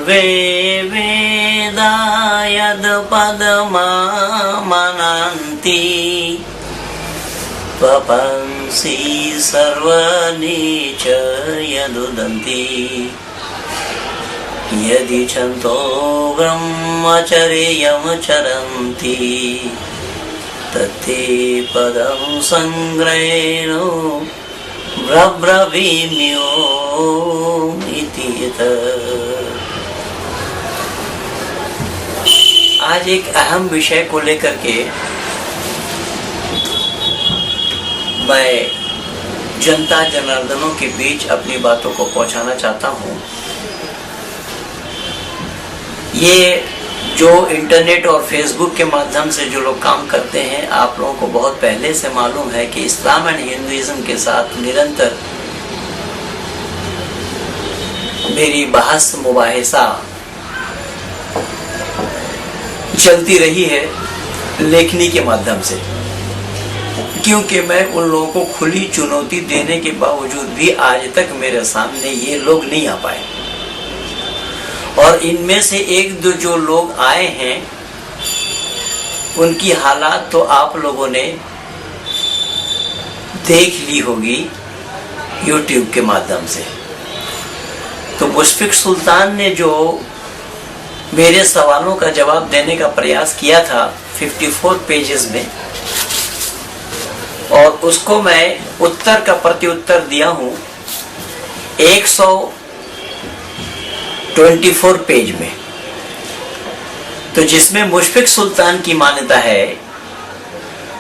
सर्वे वेदा यद्पदमामनन्ति त्वपंसि सर्वाणि च यदुदन्ति यदि छन्तो ब्रह्मचर्यमचरन्ति तत्ते पदं संग्रहेण ब्रवीम्यो इति आज एक अहम विषय को लेकर के मैं जनता जनार्दनों के बीच अपनी बातों को पहुंचाना चाहता हूं। ये जो इंटरनेट और फेसबुक के माध्यम से जो लोग काम करते हैं, आप लोगों को बहुत पहले से मालूम है कि इस्लाम एंड हिंदुइज्म के साथ निरंतर मेरी बहस मुबाहिसा चलती रही है लेखनी के माध्यम से, क्योंकि मैं उन लोगों को खुली चुनौती देने के बावजूद भी आज तक मेरे सामने ये लोग नहीं आ पाए। और इनमें से एक दो जो लोग आए हैं उनकी हालात तो आप लोगों ने देख ली होगी YouTube के माध्यम से। तो मुशफिक सुल्तान ने जो मेरे सवालों का जवाब देने का प्रयास किया था 54 पेजेस में, और उसको मैं उत्तर का प्रत्युत्तर दिया हूं 124 पेज में। तो जिसमें मुशफिक सुल्तान की मान्यता है,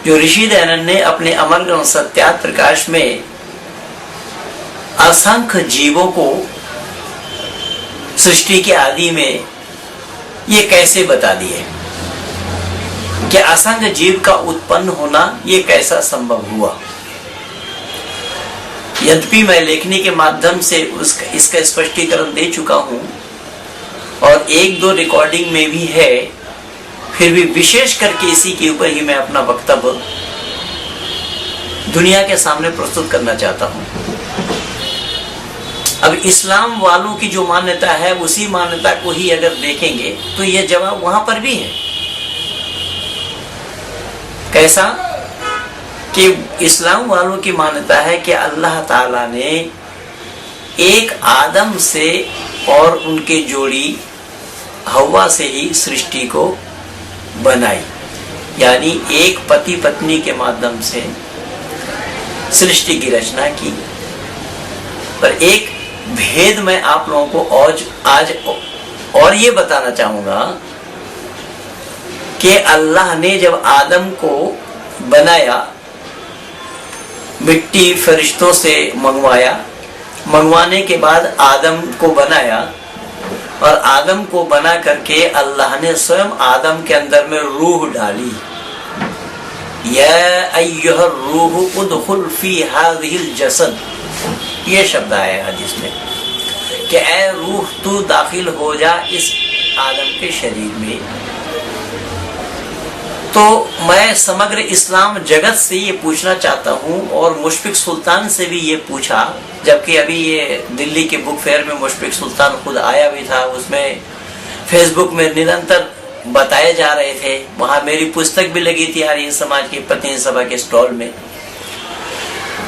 जो ऋषि दयानंद ने अपने अमर ग्रंथ सत्यार्थ प्रकाश में असंख्य जीवों को सृष्टि के आदि में ये कैसे बता दिए कि असंख्य जीव का उत्पन्न होना ये कैसा संभव हुआ। यद्यपि मैं लेखनी के माध्यम से इसका स्पष्टीकरण दे चुका हूं और एक दो रिकॉर्डिंग में भी है, फिर भी विशेष करके इसी के ऊपर ही मैं अपना वक्तव्य दुनिया के सामने प्रस्तुत करना चाहता हूं। अब इस्लाम वालों की जो मान्यता है उसी मान्यता को ही अगर देखेंगे तो यह जवाब वहां पर भी है। कैसा कि इस्लाम वालों की मान्यता है कि अल्लाह ताला ने एक आदम से और उनके जोड़ी हव्वा से ही सृष्टि को बनाई, यानी एक पति पत्नी के माध्यम से सृष्टि की रचना की। पर एक भेद मैं आप लोगों को आज और ये बताना चाहूंगा कि अल्लाह ने जब आदम को बनाया, मिट्टी फरिश्तों से मंगवाने के बाद आदम को बनाया, और आदम को बना करके अल्लाह ने स्वयं आदम के अंदर में रूह डाली। या अय्युह रूह उदखुल फी हाज़िहिल जसद, ये शब्द आया हदीस में कि ऐ रूह तू दाखिल हो जा इस आदम के शरीर में। तो मैं समग्र इस्लाम जगत से ये पूछना चाहता हूँ, और मुशफिक सुल्तान से भी ये पूछा, जबकि अभी ये दिल्ली के बुक फेयर में मुशफिक सुल्तान खुद आया भी था, उसमें फेसबुक में निरंतर बताए जा रहे थे। वहां मेरी पुस्तक भी लगी थी आर्य समाज की प्रतिनिधि सभा के स्टॉल में,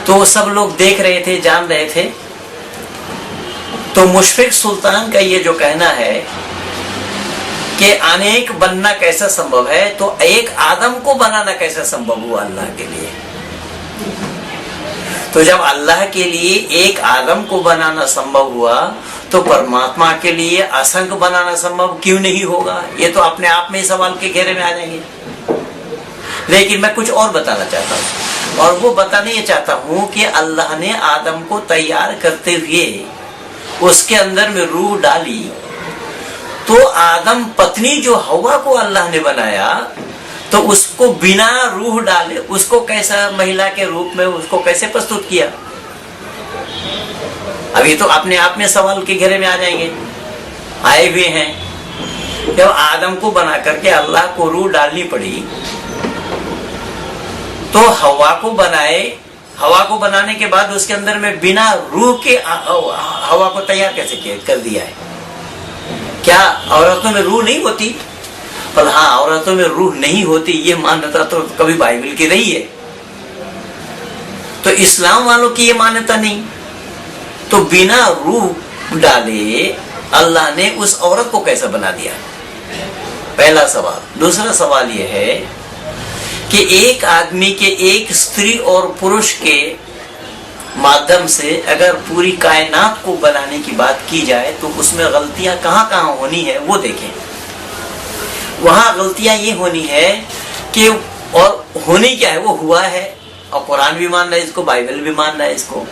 तो सब लोग देख रहे थे, जान रहे थे। तो मुशफिक सुल्तान का ये जो कहना है कि अनेक बनना कैसा संभव है, तो एक आदम को बनाना कैसा संभव हुआ अल्लाह के लिए। तो जब अल्लाह के लिए एक आदम को बनाना संभव हुआ, तो परमात्मा के लिए असंख्य बनाना संभव क्यों नहीं होगा। ये तो अपने आप में ही सवाल के घेरे में आ जाएंगे। लेकिन मैं कुछ और बताना चाहता हूँ, और वो बताने ये चाहता हूँ कि अल्लाह ने आदम को तैयार करते हुए उसके अंदर में रूह डाली, तो आदम पत्नी जो हव्वा को अल्लाह ने बनाया, तो उसको बिना रूह डाले उसको कैसा महिला के रूप में उसको कैसे प्रस्तुत किया। अभी तो अपने आप में सवाल के घेरे में आ जाएंगे, आए हुए हैं। जब आदम को बना करके अल्लाह को रूह डालनी पड़ी, तो हवा को बनाए, हवा को बनाने के बाद उसके अंदर में बिना रूह के हवा को तैयार कैसे कर दिया है क्या औरतों में रूह नहीं होती? पर हाँ, औरतों में रूह नहीं होती ये मान्यता तो कभी बाइबल की रही है, तो इस्लाम वालों की ये मान्यता नहीं। तो बिना रूह डाले अल्लाह ने उस औरत को कैसे बना दिया? पहला सवाल। दूसरा सवाल यह है कि एक आदमी के, एक स्त्री और पुरुष के माध्यम से अगर पूरी कायनात को बनाने की बात की जाए तो उसमें गलतियां कहाँ कहाँ होनी है वो देखें। वहां गलतियां ये होनी है कि, और होनी क्या है, वो हुआ है, और कुरान भी मान रहा है इसको, बाइबल भी मान रहा है इसको,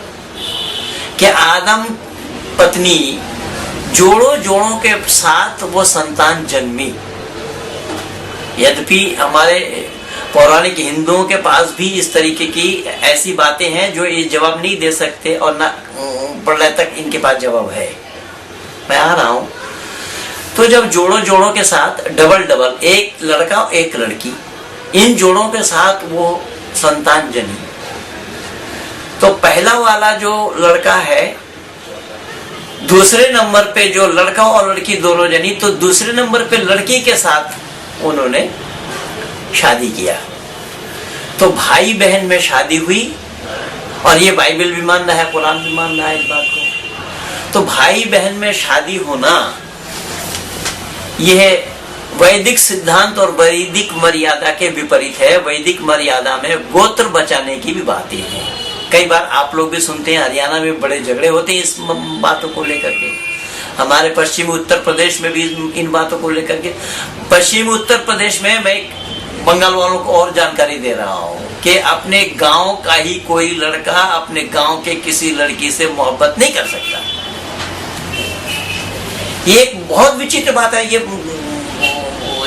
कि आदम पत्नी जोड़ों जोड़ों के साथ वो संतान जन्मी। यद्यपि हमारे पौराणिक हिंदुओं के पास भी इस तरीके की ऐसी बातें हैं जो ये जवाब नहीं दे सकते, और न प्रलय तक इनके पास जवाब है। मैं आ रहा हूं। तो जब जोड़ों जोड़ों के साथ डबल डबल, एक लड़का और एक लड़की, इन जोड़ों के साथ वो संतान जनी, तो पहला वाला जो लड़का है, दूसरे नंबर पे जो लड़का और लड़की दोनों जनी, तो दूसरे नंबर पे लड़की के साथ उन्होंने शादी किया। तो भाई बहन में शादी हुई, और ये बाइबल भी मान रहा है, कुरान भी मान रहा है इस बात को। तो भाई बहन में शादी होना यह वैदिक सिद्धांत और वैदिक मर्यादा के विपरीत है। वैदिक मर्यादा में गोत्र बचाने की भी बातें हैं। कई बार आप लोग भी सुनते हैं, हरियाणा में बड़े झगड़े होते हैं इस बातों को लेकर के। हमारे पश्चिमी उत्तर प्रदेश में भी इन बातों को लेकर के, पश्चिमी उत्तर प्रदेश में मैं बंगाल वालों को और जानकारी दे रहा हूँ कि अपने गांव का ही कोई लड़का अपने गांव के किसी लड़की से मोहब्बत नहीं कर सकता। ये एक बहुत विचित्र बात है। ये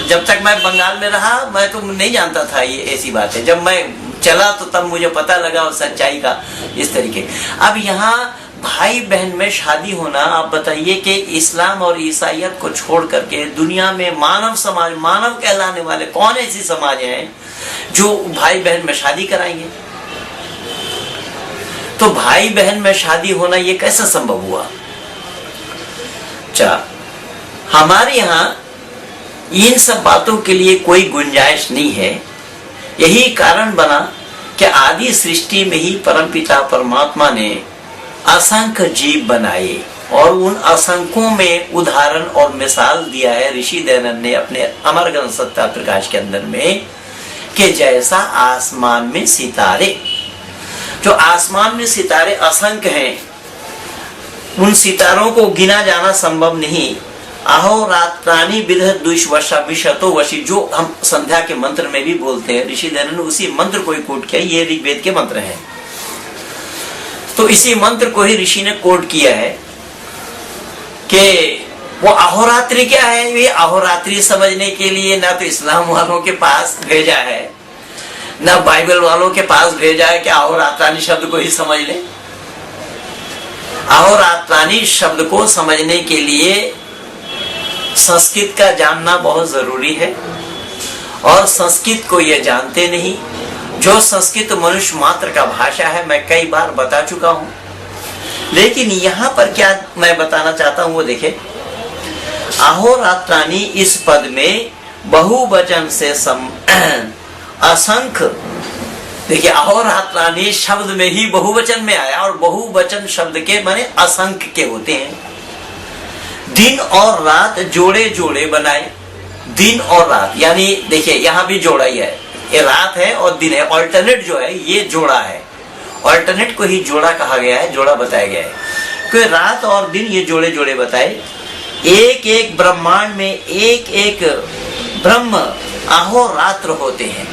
जब तक मैं बंगाल में रहा मैं तो नहीं जानता था ये ऐसी बात है। जब मैं चला तो तब मुझे पता लगा उस सच्चाई का इस तरीके। अब यहाँ भाई बहन में शादी होना, आप बताइए कि इस्लाम और ईसाइयत को छोड़ करके दुनिया में मानव समाज, मानव कहलाने वाले कौन ऐसी समाज हैं जो भाई बहन में शादी कराएंगे? तो भाई बहन में शादी होना ये कैसे संभव हुआ? हमारे यहाँ इन सब बातों के लिए कोई गुंजाइश नहीं है। यही कारण बना कि आदि सृष्टि में ही परमपिता परमात्मा ने असंख्य जीव बनाए, और उन असंख्यों में उदाहरण और मिसाल दिया है ऋषि दयानंद ने अपने अमर ग्रंथ सत्ता प्रकाश के अंदर में, कि जैसा आसमान में सितारे, जो आसमान में सितारे असंख्य हैं, उन सितारों को गिना जाना संभव नहीं। अहोरात्राणि विदह द्विषवशा विशतो वशी, जो हम संध्या के मंत्र में भी बोलते हैं, ऋषि दयानंद ने उसी मंत्र को ही कोट किया। ये ऋग्वेद के मंत्र हैं, तो इसी मंत्र को ही ऋषि ने कोट किया है कि वो अहोरात्रि क्या है। ये अहोरात्रि समझने के लिए ना तो इस्लाम वालों के पास भेजा है, ना बाइबल वालों के पास भेजा है कि अहोरात्राणि शब्द को ही समझ ले। अहोरात्राणि शब्द को समझने के लिए संस्कृत का जानना बहुत जरूरी है, और संस्कृत को ये जानते नहीं। जो संस्कृत मनुष्य मात्र का भाषा है, मैं कई बार बता चुका हूं, लेकिन यहाँ पर क्या मैं बताना चाहता हूं वो देखे। अहोरात्राणि इस पद में बहुवचन से असंख्य, देखिए अहोरात्राणि शब्द में ही बहुवचन में आया, और बहुवचन शब्द के माने असंख्य के होते हैं। दिन और रात जोड़े जोड़े बनाए, दिन और रात, यानी देखिए यहाँ भी जोड़ा ही है, ये रात है और दिन है, ऑल्टरनेट जो है ये जोड़ा है, ऑल्टरनेट को ही जोड़ा कहा गया है, जोड़ा बताया गया है। क्योंकि रात और दिन ये जोड़े जोड़े बताए। एक एक ब्रह्मांड में एक एक ब्रह्म अहोरात्र होते हैं।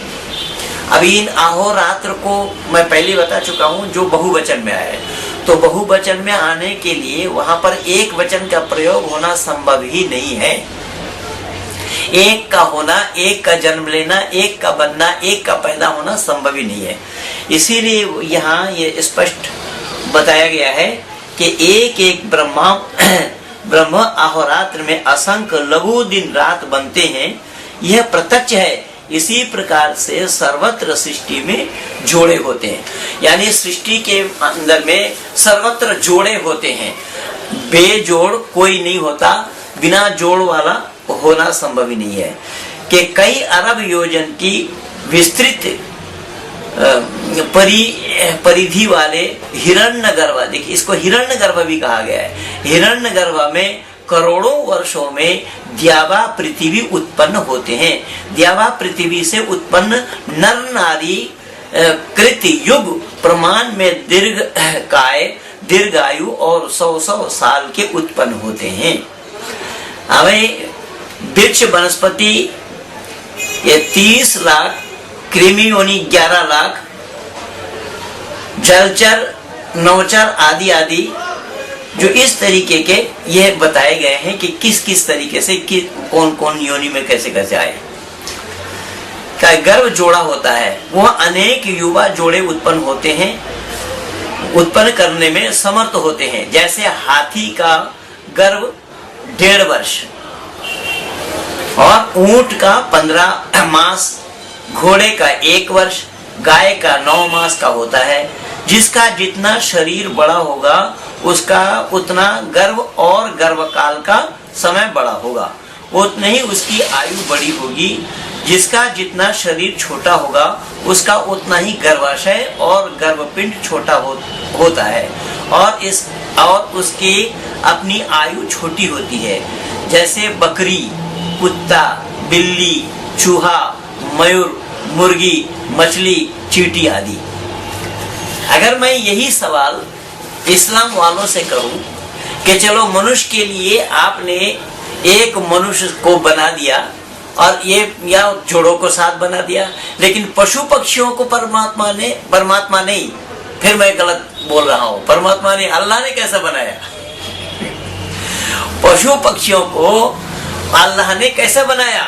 अभी इन अहोरात्र को मैं पहले बता चुका हूं, जो बहुवचन में आया है। तो बहुवचन में आने के लिए वहां पर एक वचन का प्रयोग होना संभव ही नहीं है। एक का होना, एक का जन्म लेना, एक का बनना, एक का पैदा होना संभव ही नहीं है। इसीलिए यहाँ ये स्पष्ट बताया गया है कि एक एक ब्रह्म अहोरात्र में असंख्य लघु दिन रात बनते हैं, यह प्रत्यक्ष है। इसी प्रकार से सर्वत्र सृष्टि में जोड़े होते हैं, यानी सृष्टि के अंदर में सर्वत्र जोड़े होते हैं। बेजोड़ कोई नहीं होता। बिना जोड़ वाला होना संभव ही नहीं है। कि कई अरब योजन की विस्तृत परिधि वाले हिरण्यगर्भ, देखिए इसको हिरण्यगर्भ भी कहा गया है, हिरण्यगर्भ में करोड़ों वर्षों में द्यावा पृथ्वी उत्पन्न होते हैं। द्यावा पृथ्वी से उत्पन्न नर नारी कृत युग प्रमाण में दीर्घायु और 100 साल के उत्पन्न होते हैं। हमें वृक्ष वनस्पति ये 30 लाख, कृमि योनि 11 लाख, जलचर, नवचर आदि आदि जो इस तरीके के ये बताए गए हैं कि किस किस तरीके से कौन कौन योनि में कैसे कैसे आए। का गर्भ जोड़ा होता है, वह अनेक युवा जोड़े उत्पन्न होते हैं, उत्पन्न करने में समर्थ होते हैं। जैसे हाथी का गर्भ 1.5 वर्ष और ऊंट का 15 मास, घोड़े का 1 वर्ष, गाय का 9 मास का होता है। जिसका जितना शरीर बड़ा होगा उसका उतना गर्भ और गर्भकाल का समय बड़ा होगा, उतनी ही उसकी आयु बड़ी होगी। जिसका जितना शरीर छोटा होगा उसका उतना ही गर्भाशय और गर्भपिंड छोटा होता है और उसकी अपनी आयु छोटी होती है। जैसे बकरी, कुत्ता, बिल्ली, चूहा, मयूर, मुर्गी, मछली, चींटी आदि। अगर मैं यही सवाल इस्लाम वालों से करूं कि चलो मनुष्य के लिए आपने एक मनुष्य को बना दिया और ये या जोड़ों को साथ बना दिया, लेकिन पशु पक्षियों को परमात्मा नहीं, फिर मैं गलत बोल रहा हूं, परमात्मा ने, अल्लाह ने कैसा बनाया? पशु पक्षियों को अल्लाह ने कैसे बनाया?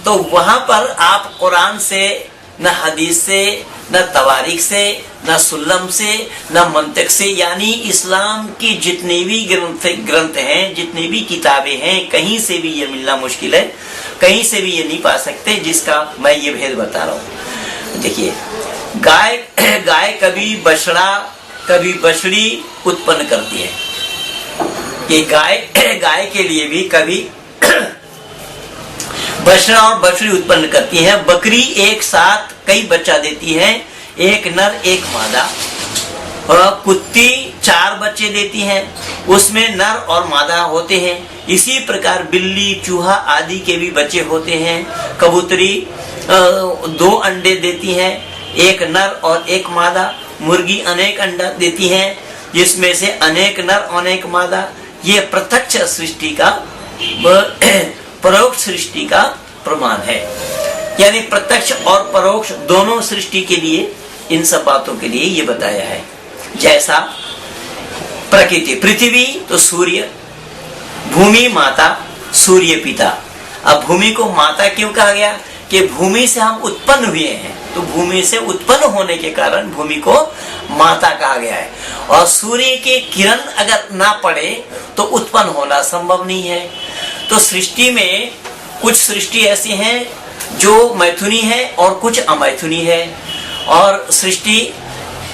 तो वहां पर आप कुरान से, न हदीस से, न तवारीख से, न सुल्लम से, न मंतिक से, यानी इस्लाम की जितने भी ग्रंथ हैं, जितनी भी किताबें हैं, कहीं से भी ये मिलना मुश्किल है, कहीं से भी ये नहीं पा सकते, जिसका मैं ये भेद बता रहा हूँ। देखिए गाय कभी बछड़ा कभी बछड़ी उत्पन्न करती है। ये गाय के लिए भी कभी बछड़ा और बछड़ी उत्पन्न करती है। बकरी एक साथ कई बच्चा देती है, एक नर एक मादा। और कुत्ती 4 बच्चे देती है, उसमें नर और मादा होते हैं। इसी प्रकार बिल्ली, चूहा आदि के भी बच्चे होते हैं। कबूतरी 2 अंडे देती है, एक नर और एक मादा। मुर्गी अनेक अंडा देती है, जिसमें से अनेक नर अनेक मादा। ये प्रत्यक्ष सृष्टि का परोक्ष सृष्टि का प्रमाण है। यानी प्रत्यक्ष और परोक्ष दोनों सृष्टि के लिए, इन सब बातों के लिए ये बताया है। जैसा प्रकृति, पृथ्वी तो सूर्य, भूमि माता, सूर्य पिता। अब भूमि को माता क्यों कहा गया? कि भूमि से हम उत्पन्न हुए हैं, तो भूमि से उत्पन्न होने के कारण भूमि को माता कहा गया है। और सूर्य के किरण अगर ना पड़े तो उत्पन्न होना संभव नहीं है। तो सृष्टि में कुछ सृष्टि ऐसी हैं जो मैथुनी है और कुछ अमैथुनी है। और सृष्टि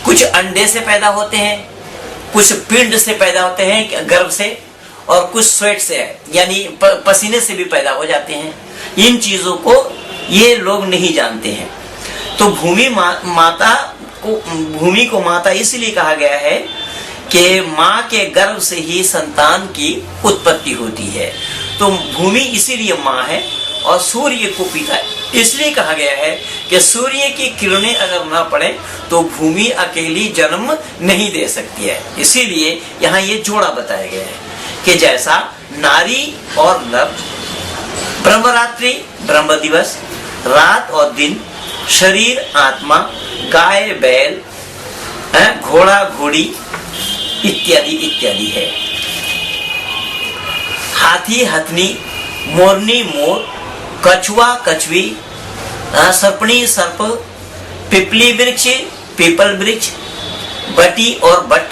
कुछ अंडे से पैदा होते हैं, कुछ पिंड से पैदा होते हैं गर्भ से, और कुछ स्वेट से है, यानी पसीने से भी पैदा हो जाते हैं। इन चीजों को ये लोग नहीं जानते हैं। तो भूमि को माता इसलिए कहा गया है कि माँ के गर्भ से ही संतान की उत्पत्ति होती है। तो भूमि इसीलिए माँ है। और सूर्य को पिता इसलिए कहा गया है कि सूर्य की किरणें अगर ना पड़े तो भूमि अकेली जन्म नहीं दे सकती है। इसीलिए यहाँ ये जोड़ा बताया गया है कि जैसा नारी और नर, ब्रह्मरात्रि ब्रह्म दिवस, रात और दिन, शरीर आत्मा, गाय बैल, घोड़ा घोड़ी इत्यादि इत्यादि है। हाथी हथनी, मोरनी मोर, कछुआ कछुई, सर्पणी सर्प, पिपली वृक्ष पीपल वृक्ष, बटी और बट।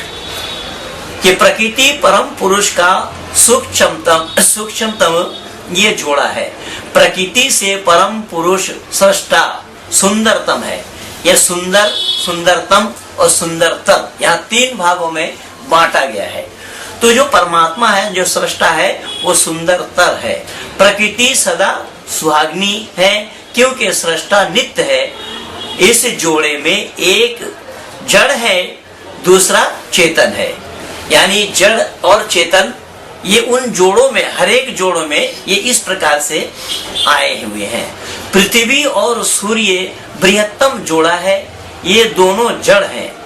ये प्रकृति परम पुरुष का सूक्ष्मतम ये जोड़ा है। प्रकृति से परम पुरुष सृष्टा सुंदरतम है। यह सुंदर, सुंदरतम और सुंदरतर, यहाँ 3 भागों में बांटा गया है। तो जो परमात्मा है, जो सृष्टा है, वो सुंदरतर है। प्रकृति सदा सुहागनी है क्योंकि सृष्टा नित्य है। इस जोड़े में एक जड़ है, दूसरा चेतन है। यानी जड़ और चेतन ये उन जोड़ों में, हर एक जोड़ों में ये इस प्रकार से आए हुए हैं। पृथ्वी और सूर्य बृहत्तम जोड़ा है, ये दोनों जड़ हैं।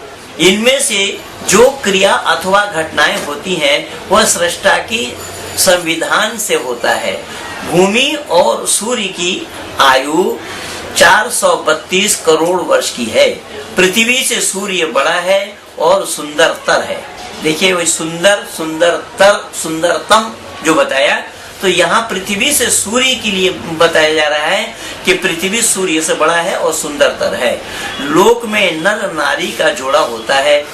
इनमें से जो क्रिया अथवा घटनाएं होती हैं वह सृष्टा की संविधान से होता है। भूमि और सूर्य की आयु 432 करोड़ वर्ष की है। पृथ्वी से सूर्य बड़ा है और सुंदरतर है। देखिए वही सुंदर, सुंदरतर, सुंदरतम जो बताया, तो यहाँ पृथ्वी से सूर्य के लिए बताया जा रहा है कि पृथ्वी सूर्य से बड़ा है और सुंदरतर है। लोक में नर नारी का जोड़ा होता है।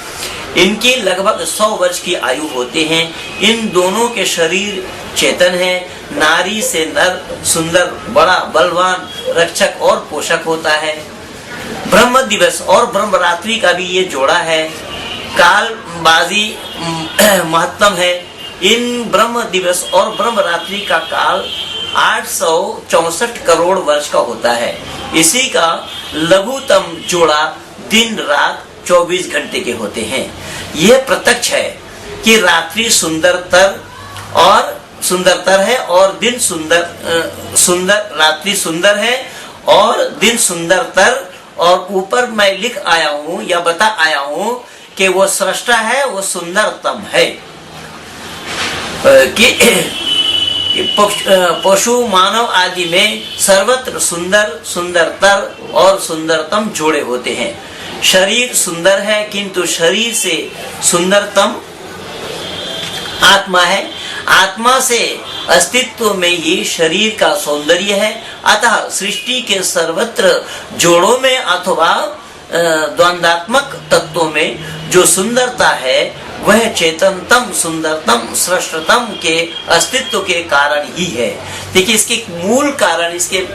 इनकी लगभग 100 वर्ष की आयु होते हैं। इन दोनों के शरीर चेतन है। नारी से नर सुंदर, बड़ा, बलवान, रक्षक और पोषक होता है। ब्रह्म दिवस और ब्रह्म रात्रि का भी ये जोड़ा है। कालबाजी महत्तम है। इन ब्रह्म दिवस और ब्रह्म रात्रि का काल 864 करोड़ वर्ष का होता है। इसी का लघुतम जोड़ा दिन रात 24 घंटे के होते हैं। यह प्रत्यक्ष है कि रात्रि सुंदरतर है और दिन सुंदर रात्रि सुंदर है और दिन सुंदरतर। और ऊपर मैं लिख आया हूँ या बता आया हूँ कि वो सृष्टा है, वो सुंदरतम है। कि पशु मानव आदि में सर्वत्र सुंदर, सुंदरतर और सुंदरतम जोड़े होते हैं। शरीर सुंदर है किंतु शरीर से सुंदरतम आत्मा है। आत्मा से अस्तित्व में ये शरीर का सौंदर्य है। अतः सृष्टि के सर्वत्र जोड़ों में अथवा द्वंद्वात्मक तत्वों में जो सुंदरता है वह चेतनतम, सुंदरतम, श्रेष्ठतम के अस्तित्व के कारण ही है। देखिए इसके मूल कारण, इसके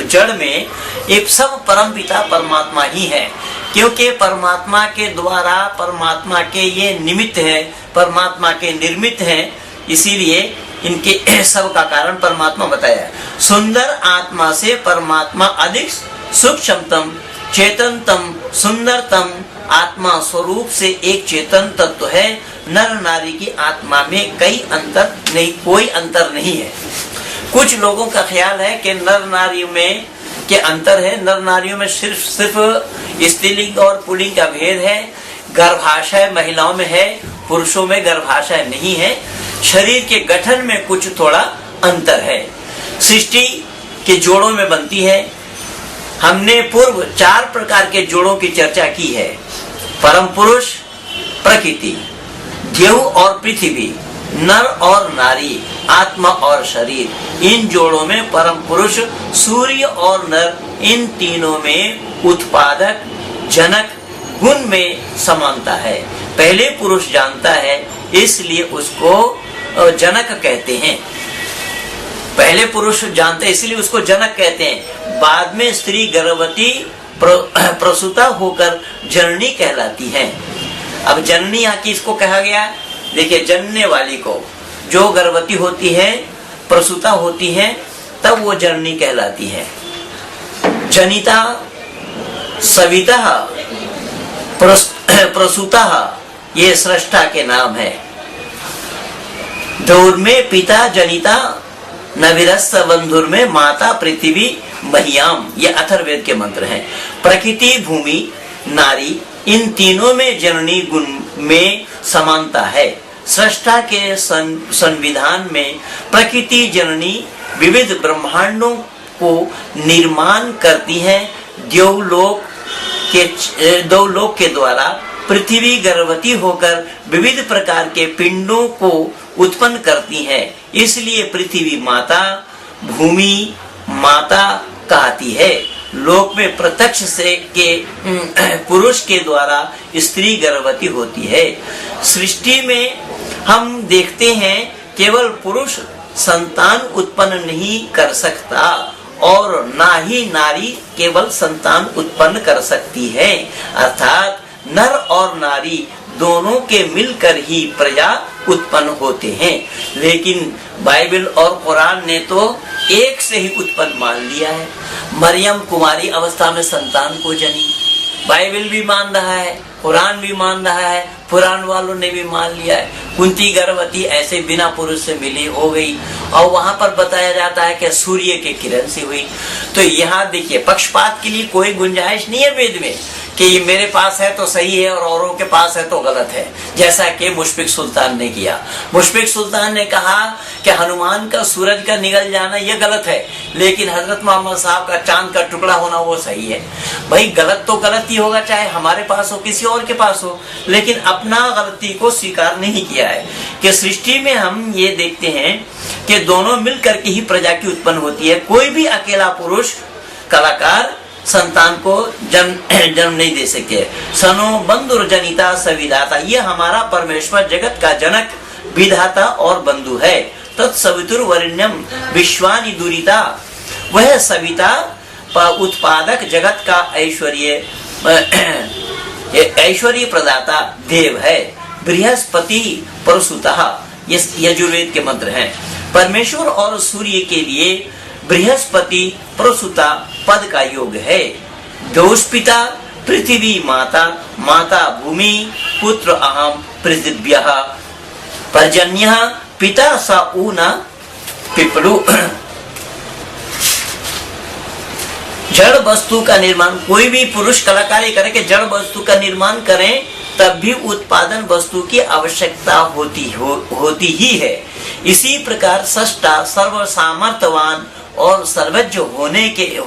जड़ में एक सब परमपिता परमात्मा ही है। क्योंकि परमात्मा के द्वारा, परमात्मा के ये निमित्त है, परमात्मा के निर्मित हैं, इसीलिए इनके सब का कारण परमात्मा बताया। सुंदर आत्मा से परमात्मा अधिक सूक्ष्मतम, चेतनतम, सुंदरतम आत्मा स्वरूप से एक चेतन तत्व है। नर नारी की आत्मा में कोई अंतर नहीं है। कुछ लोगों का ख्याल है कि नर नारियों में के अंतर है। नर नारियों में सिर्फ स्त्रीलिंग और पुल्लिंग का भेद है। गर्भाशय महिलाओं में है, पुरुषों में गर्भाशय नहीं है। शरीर के गठन में कुछ थोड़ा अंतर है। सृष्टि के जोड़ों में बनती है। हमने पूर्व 4 प्रकार के जोड़ों की चर्चा की है। परम पुरुष, प्रकृति, देव और पृथ्वी, नर और नारी, आत्मा और शरीर। इन जोड़ों में परम पुरुष, सूर्य और नर, इन तीनों में उत्पादक, जनक गुण में समानता है। पहले पुरुष जानता है इसलिए उसको जनक कहते हैं। पहले पुरुष जानते इसलिए उसको जनक कहते हैं। बाद में स्त्री गर्भवती प्रसूता होकर जननी कहलाती है। अब जननी यहाँ किसको कहा गया? देखिए जनने वाली को, जो गर्भवती होती है, प्रसूता होती है, तब वो जननी कहलाती है। जनिता, सविता, प्रसूता, ये सृष्टा के नाम है। दौर में पिता जनिता, नविरस बंधुर में माता पृथ्वी महियाम, ये अथर्ववेद के मंत्र हैं। प्रकृति, भूमि, नारी, इन तीनों में जननी गुण में समानता है। सृष्टा के संविधान में प्रकृति जननी विविध ब्रह्मांडों को निर्माण करती है। देवलोक के द्वारा पृथ्वी गर्भवती होकर विविध प्रकार के पिंडों को उत्पन्न करती है। इसलिए पृथ्वी माता, भूमि माता कहती है। लोक में प्रत्यक्ष से के पुरुष के द्वारा स्त्री गर्भवती होती है। सृष्टि में हम देखते हैं केवल पुरुष संतान उत्पन्न नहीं कर सकता और ना ही नारी केवल संतान उत्पन्न कर सकती है। अर्थात नर और नारी दोनों के मिलकर ही प्रजा उत्पन्न होते हैं। लेकिन बाइबल और कुरान ने तो एक से ही उत्पन्न मान लिया है। मरियम कुमारी अवस्था में संतान को जनी, बाइबल भी मान रहा है, कुरान भी मान रहा है, पुराण वालों ने भी मान लिया है। कुंती गर्भवती ऐसे बिना पुरुष से मिली हो गई, और वहां पर बताया जाता है कि सूर्य के किरण से हुई। तो यहाँ देखिए, पक्षपात के लिए कोई गुंजाइश नहीं है वेद में कि ये मेरे पास है तो सही है और औरों के पास है तो गलत है, जैसा कि मुशफिक सुल्तान ने किया। मुशफिक सुल्तान ने कहा कि हनुमान का सूरज का निकल जाना ये गलत है, लेकिन हजरत मोहम्मद साहब का चांद का टुकड़ा होना वो सही है। भाई गलत तो गलत ही होगा, चाहे हमारे पास हो किसी और के पास हो, लेकिन अपना गलती को स्वीकार नहीं किया है। कि सृष्टि में हम ये देखते हैं कि दोनों मिलकर के ही प्रजा की उत्पन्न होती है। कोई भी अकेला पुरुष कलाकार संतान को जन्म नहीं दे सकते। सनो बंधुर जनिता सविदाता, ये हमारा परमेश्वर जगत का जनक, विधाता और बंधु है। तत्सवितुर वरिण्यम विश्वानि दुरिता, वह सविता उत्पादक जगत का ऐश्वर्य प्रदाता देव है। बृहस्पति प्रसूतः, ये यजुर्वेद के मंत्र हैं। परमेश्वर और सूर्य के लिए बृहस्पति प्रसूता पद का योग है। दोषपिता पृथ्वी माता, माता भूमि, पुत्र अहम पृथिव्यः, पर्जन्यः पिता स ऊना पिपलु। जड़ वस्तु का निर्माण, कोई भी पुरुष कलाकारी करे कि जड़ वस्तु का निर्माण करें, तब भी उत्पादन वस्तु की आवश्यकता होती ही है। इसी प्रकार सृष्टा सर्व सामर्थ्यवान और सर्वज्ञ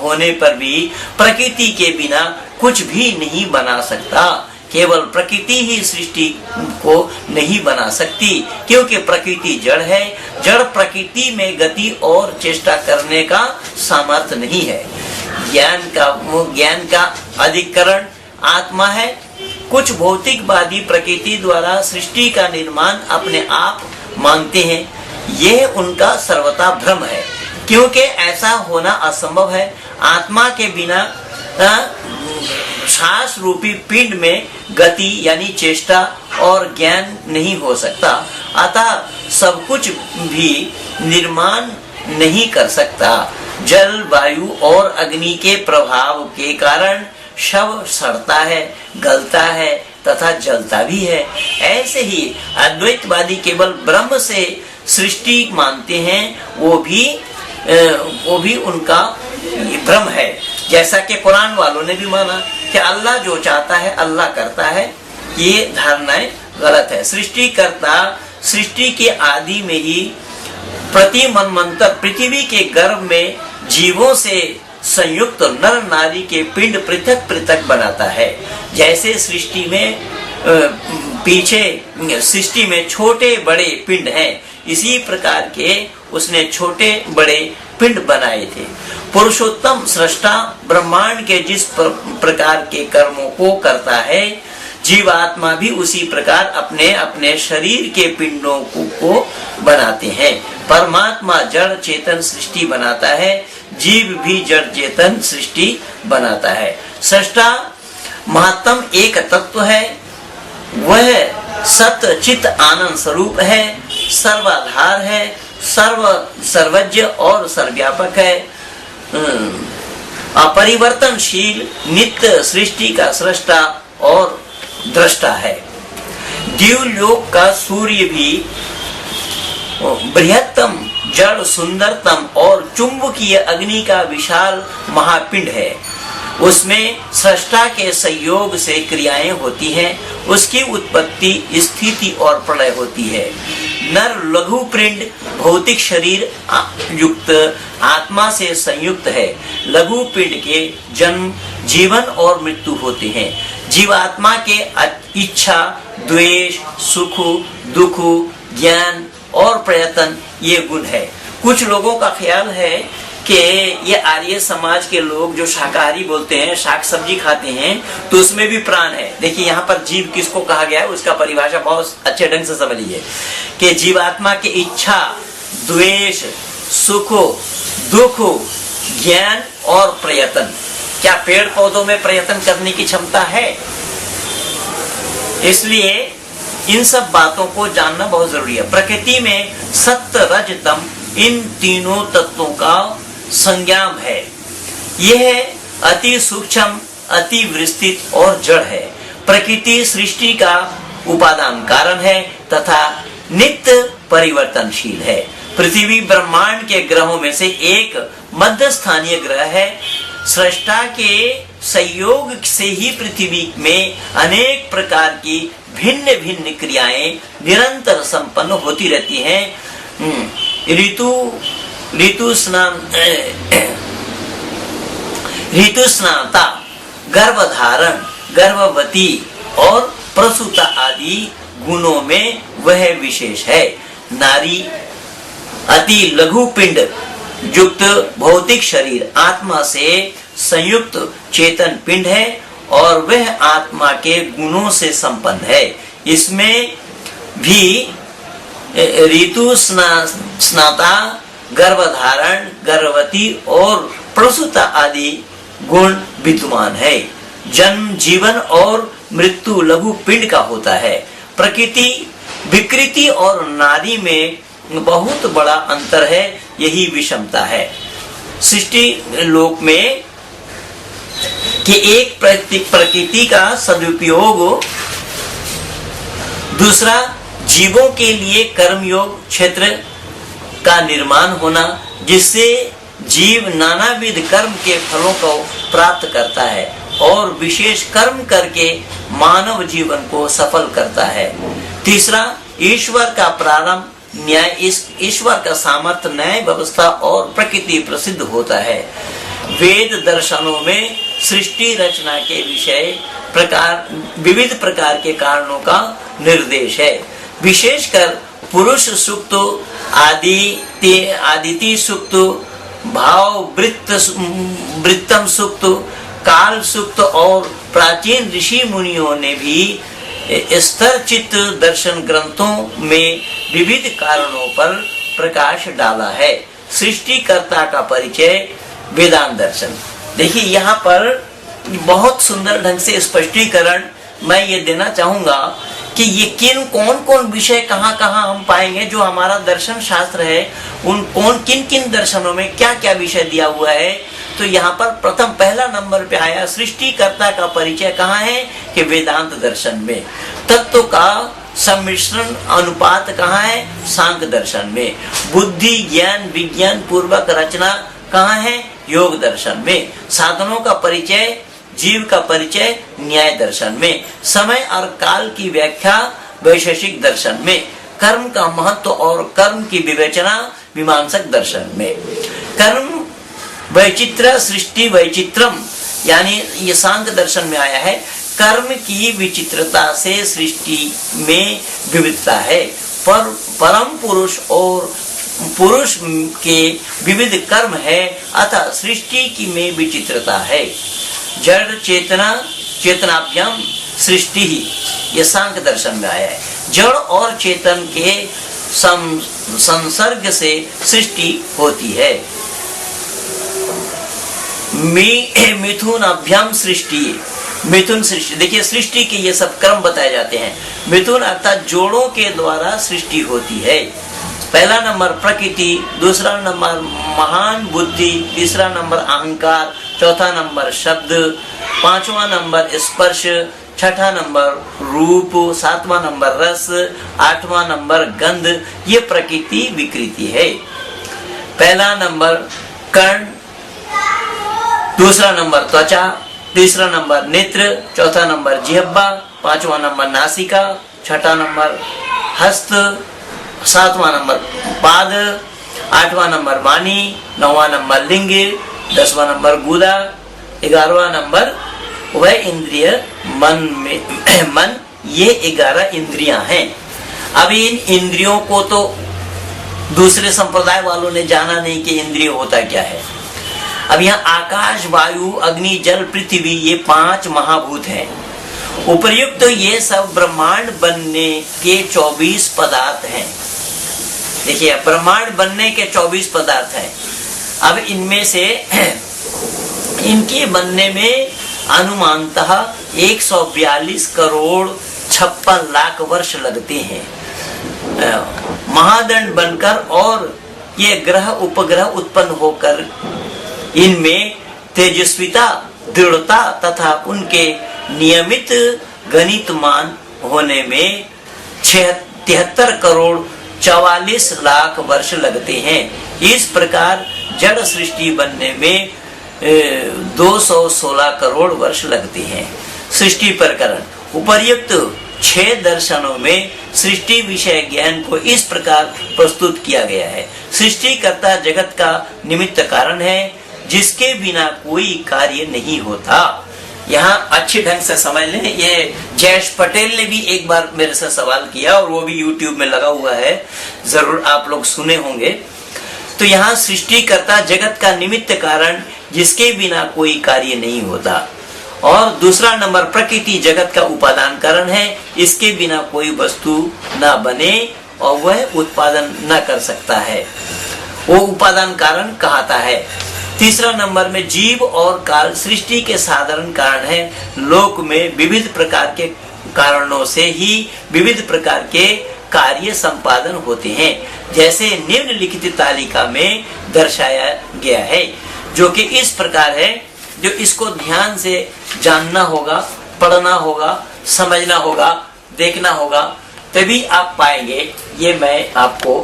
होने पर भी प्रकृति के बिना कुछ भी नहीं बना सकता। केवल प्रकृति ही सृष्टि को नहीं बना सकती, क्योंकि प्रकृति जड़ है। जड़ प्रकृति में गति और चेष्टा करने का सामर्थ्य नहीं है। ज्ञान का अधिकरण आत्मा है। कुछ भौतिकवादी प्रकृति द्वारा सृष्टि का निर्माण अपने आप मानते हैं। यह उनका सर्वथा भ्रम है, क्योंकि ऐसा होना असंभव है। आत्मा के बिना श्वास रूपी पिंड में गति यानी चेष्टा और ज्ञान नहीं हो सकता। अतः सब कुछ भी निर्माण नहीं कर सकता। जल, वायु और अग्नि के प्रभाव के कारण शव सड़ता है, गलता है तथा जलता भी है। ऐसे ही अद्वैतवादी केवल ब्रह्म से सृष्टि मानते हैं, वो भी उनका भ्रम है। जैसा कि कुरान वालों ने भी माना कि अल्लाह जो चाहता है अल्लाह करता है, ये धारणाएं गलत है। सृष्टिकर्ता सृष्टि के आदि में ही प्रति मनमंत्र पृथ्वी के गर्भ में जीवों से संयुक्त नर नारी के पिंड पृथक पृथक बनाता है। जैसे सृष्टि में छोटे बड़े पिंड हैं, इसी प्रकार के उसने छोटे बड़े पिंड बनाए थे। पुरुषोत्तम सृष्टा ब्रह्मांड के जिस प्रकार के कर्मों को करता है, जीवात्मा भी उसी प्रकार अपने अपने शरीर के पिंडों को बनाते हैं। परमात्मा जड़ चेतन सृष्टि बनाता है, जीव भी जड़ चेतन सृष्टि बनाता है। सृष्टा महत्तम एक तत्व है, वह सत्य चित आनंद स्वरूप है, सर्वाधार है, सर्वज्ञ और सर्वव्यापक है, अपरिवर्तनशील नित्य सृष्टि का सृष्टा और दृष्टा है। दिव्यलोक का सूर्य भी बृहत्तम जड़ सुंदरतम और चुंबकीय अग्नि का विशाल महापिंड है। उसमें सृष्टा के संयोग से क्रियाएं होती हैं, उसकी उत्पत्ति, स्थिति और प्रलय होती है। नर लघु पिंड भौतिक शरीर युक्त आत्मा से संयुक्त है। लघु पिंड के जन्म, जीवन और मृत्यु होते हैं। जीवात्मा के इच्छा, द्वेष, सुख, दुख, ज्ञान और प्रयत्न ये गुण है। कुछ लोगों का ख्याल है कि ये आर्य समाज के लोग जो शाकाहारी बोलते हैं, शाक सब्जी खाते हैं, तो उसमें भी प्राण है। देखिए यहाँ पर जीव किसको कहा गया है, उसका परिभाषा बहुत अच्छे ढंग से समझिए कि जीवात्मा की इच्छा, द्वेष, सुख, दुख, ज्ञान और प्रयत्न। क्या पेड़ पौधों में प्रयत्न करने की क्षमता है? इसलिए इन सब बातों को जानना बहुत जरूरी है। प्रकृति में सत्य रज तम इन तीनों तत्वों का संज्ञाम है। यह अति सूक्ष्म, अति विस्तृत और जड़ है। प्रकृति सृष्टि का उपादान कारण है तथा नित्य परिवर्तनशील है। पृथ्वी ब्रह्मांड के ग्रहों में से एक मध्य स्थानीय ग्रह है। सृष्टा के संयोग से ही पृथ्वी में अनेक प्रकार की भिन्न भिन्न क्रियाएं निरंतर संपन्न होती रहती हैं। ऋतुस्नाता, गर्भधारण, गर्भवती और प्रसूता आदि गुणों में वह विशेष है। नारी अति लघु पिंड युक्त भौतिक शरीर आत्मा से संयुक्त चेतन पिंड है और वह आत्मा के गुणों से संपन्न है। इसमें भी ऋतु स्नाता, गर्भधारण, गर्भवती और प्रसूता आदि गुण विद्यमान है। जन्म, जीवन और मृत्यु लघु पिंड का होता है। प्रकृति, विकृति और नारी में बहुत बड़ा अंतर है, यही विषमता है। सृष्टि लोक में कि एक प्रकृति का सदुपयोग, दूसरा जीवों के लिए कर्मयोग क्षेत्र का निर्माण होना, जिससे जीव नानाविध कर्म के फलों को प्राप्त करता है और विशेष कर्म करके मानव जीवन को सफल करता है। तीसरा ईश्वर का प्रारंभ, न्याय, ईश्वर का सामर्थ्य, न्याय व्यवस्था और प्रकृति प्रसिद्ध होता है। वेद दर्शनों में सृष्टि रचना के विषय विविध प्रकार के कारणों का निर्देश है। विशेषकर पुरुष सूक्त, आदिति सूक्त, भाव वृत्तम सूक्त, काल सूक्त और प्राचीन ऋषि मुनियों ने भी स्तरचित दर्शन ग्रंथों में विविध कारणों पर प्रकाश डाला है। सृष्टिकर्ता का परिचय, वेदांत दर्शन। देखिए यहाँ पर बहुत सुंदर ढंग से स्पष्टीकरण मैं ये देना चाहूंगा कि ये कौन कौन विषय कहाँ हम पाएंगे। जो हमारा दर्शन शास्त्र है उन किन दर्शनों में क्या क्या विषय दिया हुआ है। तो यहाँ पर प्रथम पहला नंबर पे आया सृष्टिकर्ता का परिचय कहाँ है कि वेदांत दर्शन में। तत्व का सम्मिश्रण अनुपात कहाँ है, सांख्य दर्शन में। बुद्धि, ज्ञान, विज्ञान पूर्वक रचना कहाँ है, योग दर्शन में। साधनों का परिचय, जीव का परिचय, न्याय दर्शन में। समय और काल की व्याख्या, वैशेषिक दर्शन में। कर्म का महत्व और कर्म की विवेचना, मीमांसक दर्शन में। कर्म वैचित्र, सृष्टि वैचित्रम, यानी ये सांख्य दर्शन में आया है। कर्म की विचित्रता से सृष्टि में विविधता है। परम पुरुष और पुरुष के विविध कर्म है, अतः सृष्टि की में विचित्रता है। जड़ चेतना, चेतनाभ्याम सृष्टि ही, ये सांख्य दर्शन में आया है। जड़ और चेतन के संसर्ग से सृष्टि होती है। मिथुन अभ्याम सृष्टि, मिथुन सृष्टि। देखिए सृष्टि के ये सब क्रम बताए जाते हैं। मिथुन अर्थात जोड़ों के द्वारा सृष्टि होती है। पहला नंबर प्रकृति, दूसरा नंबर महान बुद्धि, तीसरा नंबर अहंकार, चौथा नंबर शब्द, पांचवा नंबर स्पर्श, छठा नंबर रूप, सातवां नंबर रस, आठवां नंबर गंध। ये प्रकृति विकृति है। पहला नंबर कर्ण, दूसरा नंबर त्वचा, तीसरा नंबर नेत्र, चौथा नंबर जिह्वा, पांचवा नंबर नासिका, छठा नंबर हस्त, सातवां नंबर पाद, आठवां नंबर वाणी, नौवां नंबर लिंग, 10वां नंबर गुदा, 11वां नंबर वह इंद्रिय मन। ये 11 इंद्रियां हैं। अब इन इंद्रियों को तो दूसरे संप्रदाय वालों ने जाना नहीं कि इंद्रिय होता क्या है। अब यहाँ आकाश, वायु, अग्नि, जल, पृथ्वी, ये 5 महाभूत हैं। उपर्युक्त ये सब ब्रह्मांड बनने के 24 पदार्थ हैं। देखिए ब्रह्मांड बनने के 24 पदार्थ हैं। अब इनमें से इनके बनने में अनुमानतः 142 करोड़ 56 लाख वर्ष लगते हैं महादंड बनकर, और ये ग्रह उपग्रह उत्पन्न होकर इनमें तेजस्विता, दृढ़ता तथा उनके नियमित गणितमान होने में 73 करोड़ 44 लाख वर्ष लगते हैं। इस प्रकार जड़ सृष्टि बनने में 216 करोड़ वर्ष लगते हैं। सृष्टि प्रकरण उपर्युक्त 6 दर्शनों में सृष्टि विषय ज्ञान को इस प्रकार प्रस्तुत किया गया है। सृष्टिकर्ता जगत का निमित्त कारण है, जिसके बिना कोई कार्य नहीं होता। यहाँ अच्छी ढंग से समझ लें, ये जयेश पटेल ने भी एक बार मेरे से सवाल किया और वो भी YouTube में लगा हुआ है, जरूर आप लोग सुने होंगे। तो यहाँ सृष्टिकर्ता जगत का निमित्त कारण, जिसके बिना कोई कार्य नहीं होता, और दूसरा नंबर प्रकृति जगत का उपादान कारण है, इसके बिना कोई वस्तु न बने और वह उत्पादन न कर सकता है, वो उपादान कारण कहता है। तीसरा नंबर में जीव और काल सृष्टि के साधारण कारण है। लोक में विविध प्रकार के कारणों से ही विविध प्रकार के कार्य संपादन होते हैं, जैसे निम्नलिखित तालिका में दर्शाया गया है, जो कि इस प्रकार है। जो इसको ध्यान से जानना होगा, पढ़ना होगा, समझना होगा, देखना होगा, तभी आप पाएंगे। ये मैं आपको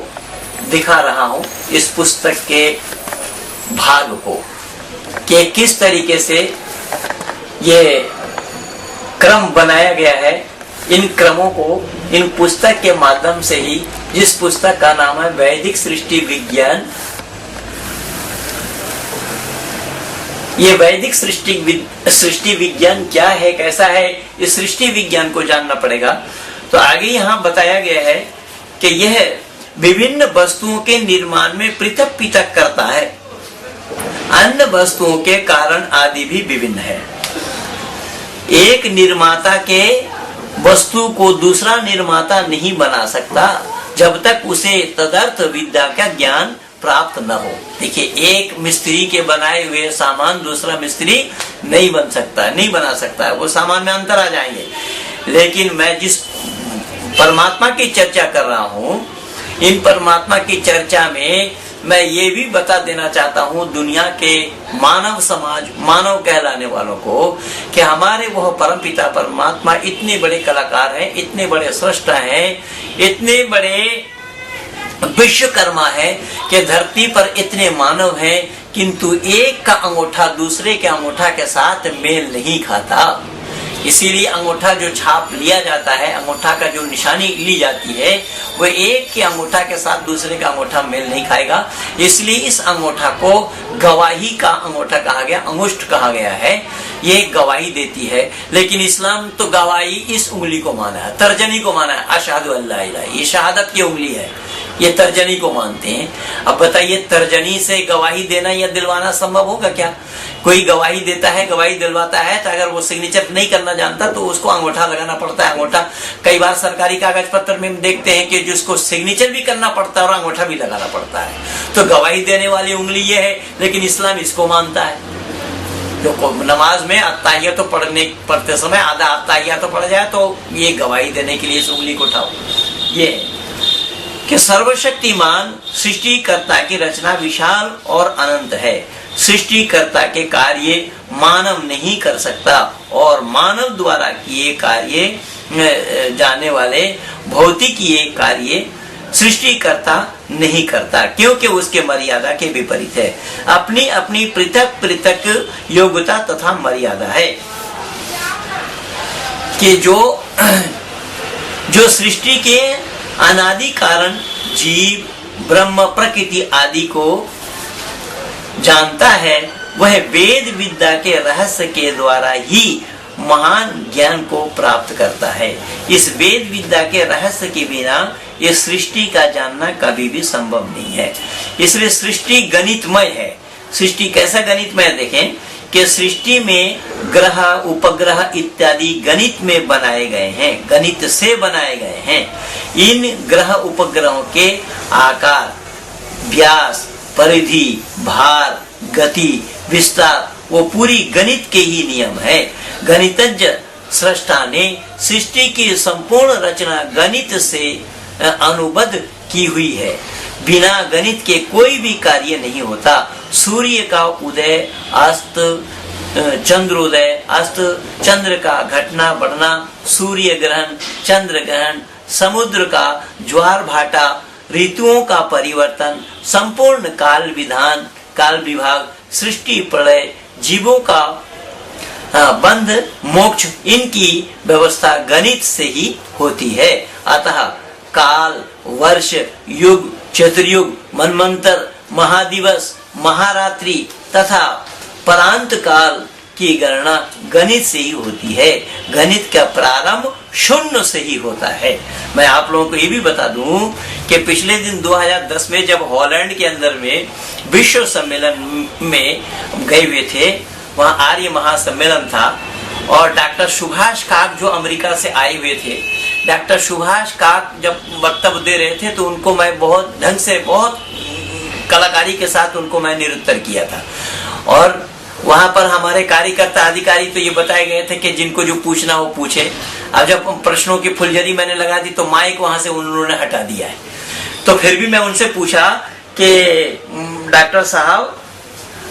दिखा रहा हूं इस पुस्तक के भाग को, कि किस तरीके से ये क्रम बनाया गया है। इन क्रमों को इन पुस्तक के माध्यम से ही, जिस पुस्तक का नाम है वैदिक सृष्टि विज्ञान, ये वैदिक सृष्टि विज्ञान क्या है, कैसा है, इस सृष्टि विज्ञान को जानना पड़ेगा। तो आगे यहाँ बताया गया है कि यह विभिन्न वस्तुओं के निर्माण में पृथक पृथक करता है। अन्य वस्तुओं के कारण आदि भी विभिन्न है। एक निर्माता के वस्तु को दूसरा निर्माता नहीं बना सकता जब तक उसे तदर्थ विद्या का ज्ञान प्राप्त न हो। देखिए, एक मिस्त्री के बनाए हुए सामान दूसरा मिस्त्री नहीं बना सकता है, वो सामान में अंतर आ जाएंगे। लेकिन मैं जिस परमात्मा की चर्चा कर रहा हूँ, इन परमात्मा की चर्चा में मैं ये भी बता देना चाहता हूँ दुनिया के मानव समाज, मानव कहलाने वालों को, कि हमारे वह परमपिता परमात्मा इतने बड़े कलाकार हैं, इतने बड़े सृष्टा हैं, इतने बड़े विश्वकर्मा है कि धरती पर इतने मानव हैं, किंतु एक का अंगूठा दूसरे के अंगूठा के साथ मेल नहीं खाता। इसीलिए अंगूठा जो छाप लिया जाता है, अंगूठा का जो निशानी ली जाती है, वो एक के अंगूठा के साथ दूसरे का अंगूठा मेल नहीं खाएगा। इसलिए इस अंगूठा को गवाही का अंगूठा कहा गया, अंगुष्ठ कहा गया है। ये गवाही देती है। लेकिन इस्लाम तो गवाही इस उंगली को माना है, तर्जनी को माना है। अशहदु अल्ला इलाहा, ये शहादत की उंगली है, ये तर्जनी को मानते हैं। अब बताइए, तर्जनी से गवाही देना या दिलवाना संभव होगा क्या? कोई गवाही देता है, गवाही दिलवाता है, तो अगर वो सिग्नेचर नहीं करना जानता तो उसको अंगूठा लगाना पड़ता है। अंगूठा कई बार सरकारी कागज पत्र में देखते हैं कि जिसको सिग्नेचर भी करना पड़ता है और अंगूठा भी लगाना पड़ता है। तो गवाही देने वाली उंगली ये है, लेकिन इस्लाम इसको मानता है। जो नमाज में अत्ताहिया तो पढ़ते समय आधा अत्ताहिया तो पढ़ जाए, तो ये गवाही देने के लिए इस उंगली को उठाओ। ये कि सर्वशक्तिमान सृष्टिकर्ता की रचना विशाल और अनंत है। सृष्टिकर्ता के कार्य मानव नहीं कर सकता, और मानव द्वारा किए कार्य जाने वाले भौतिक ये कार्य सृष्टिकर्ता नहीं करता, क्योंकि उसके मर्यादा के विपरीत है। अपनी अपनी पृथक पृथक योग्यता तथा मर्यादा है कि जो सृष्टि के अनादि कारण जीव, ब्रह्म, प्रकृति आदि को जानता है, वह वेद विद्या के रहस्य के द्वारा ही महान ज्ञान को प्राप्त करता है। इस वेद विद्या के रहस्य के बिना ये सृष्टि का जानना कभी भी संभव नहीं है। इसलिए सृष्टि गणितमय है। सृष्टि कैसा गणितमय है? देखें कि सृष्टि में ग्रह, उपग्रह इत्यादि गणित में बनाए गए हैं, गणित से बनाए गए हैं। इन ग्रह उपग्रहों के आकार, व्यास, परिधि, भार, गति, विस्तार वो पूरी गणित के ही नियम है। गणितज्ञ सृष्टा ने सृष्टि की संपूर्ण रचना गणित से अनुबद्ध की हुई है। बिना गणित के कोई भी कार्य नहीं होता। सूर्य का उदय, अस्त, चंद्रोदय, अस्त, चंद्र का घटना बढ़ना, सूर्य ग्रहण, चंद्र ग्रहण, समुद्र का ज्वार भाटा, ऋतुओं का परिवर्तन, संपूर्ण काल विधान, काल विभाग, सृष्टि प्रलय, जीवों का बंध मोक्ष, इनकी व्यवस्था गणित से ही होती है। अतः काल, वर्ष, युग, चतुर्युग, मनमंत्र, महादिवस, महारात्रि तथा परांत काल की गणना गणित से ही होती है। गणित का प्रारंभ शून्य से ही होता है। मैं आप लोगों को ये भी बता दूं कि पिछले दिन 2010 में जब हॉलैंड के अंदर में विश्व सम्मेलन में गए हुए थे, वहाँ आर्य महासम्मेलन था और डॉक्टर सुभाष काक जो अमेरिका से आए हुए थे, डॉक्टर सुभाष काक जब वक्तव्य दे रहे थे तो उनको मैं बहुत ढंग से, बहुत कलाकारी के साथ उनको मैं निरुत्तर किया था। और वहां पर हमारे कार्यकर्ता अधिकारी तो ये बताए गए थे कि जिनको जो पूछना वो पूछे। अब जब प्रश्नों की फुलझड़ी मैंने लगा दी तो माइक वहां से उन्होंने हटा दिया है। तो फिर भी मैं उनसे पूछा कि डॉक्टर साहब,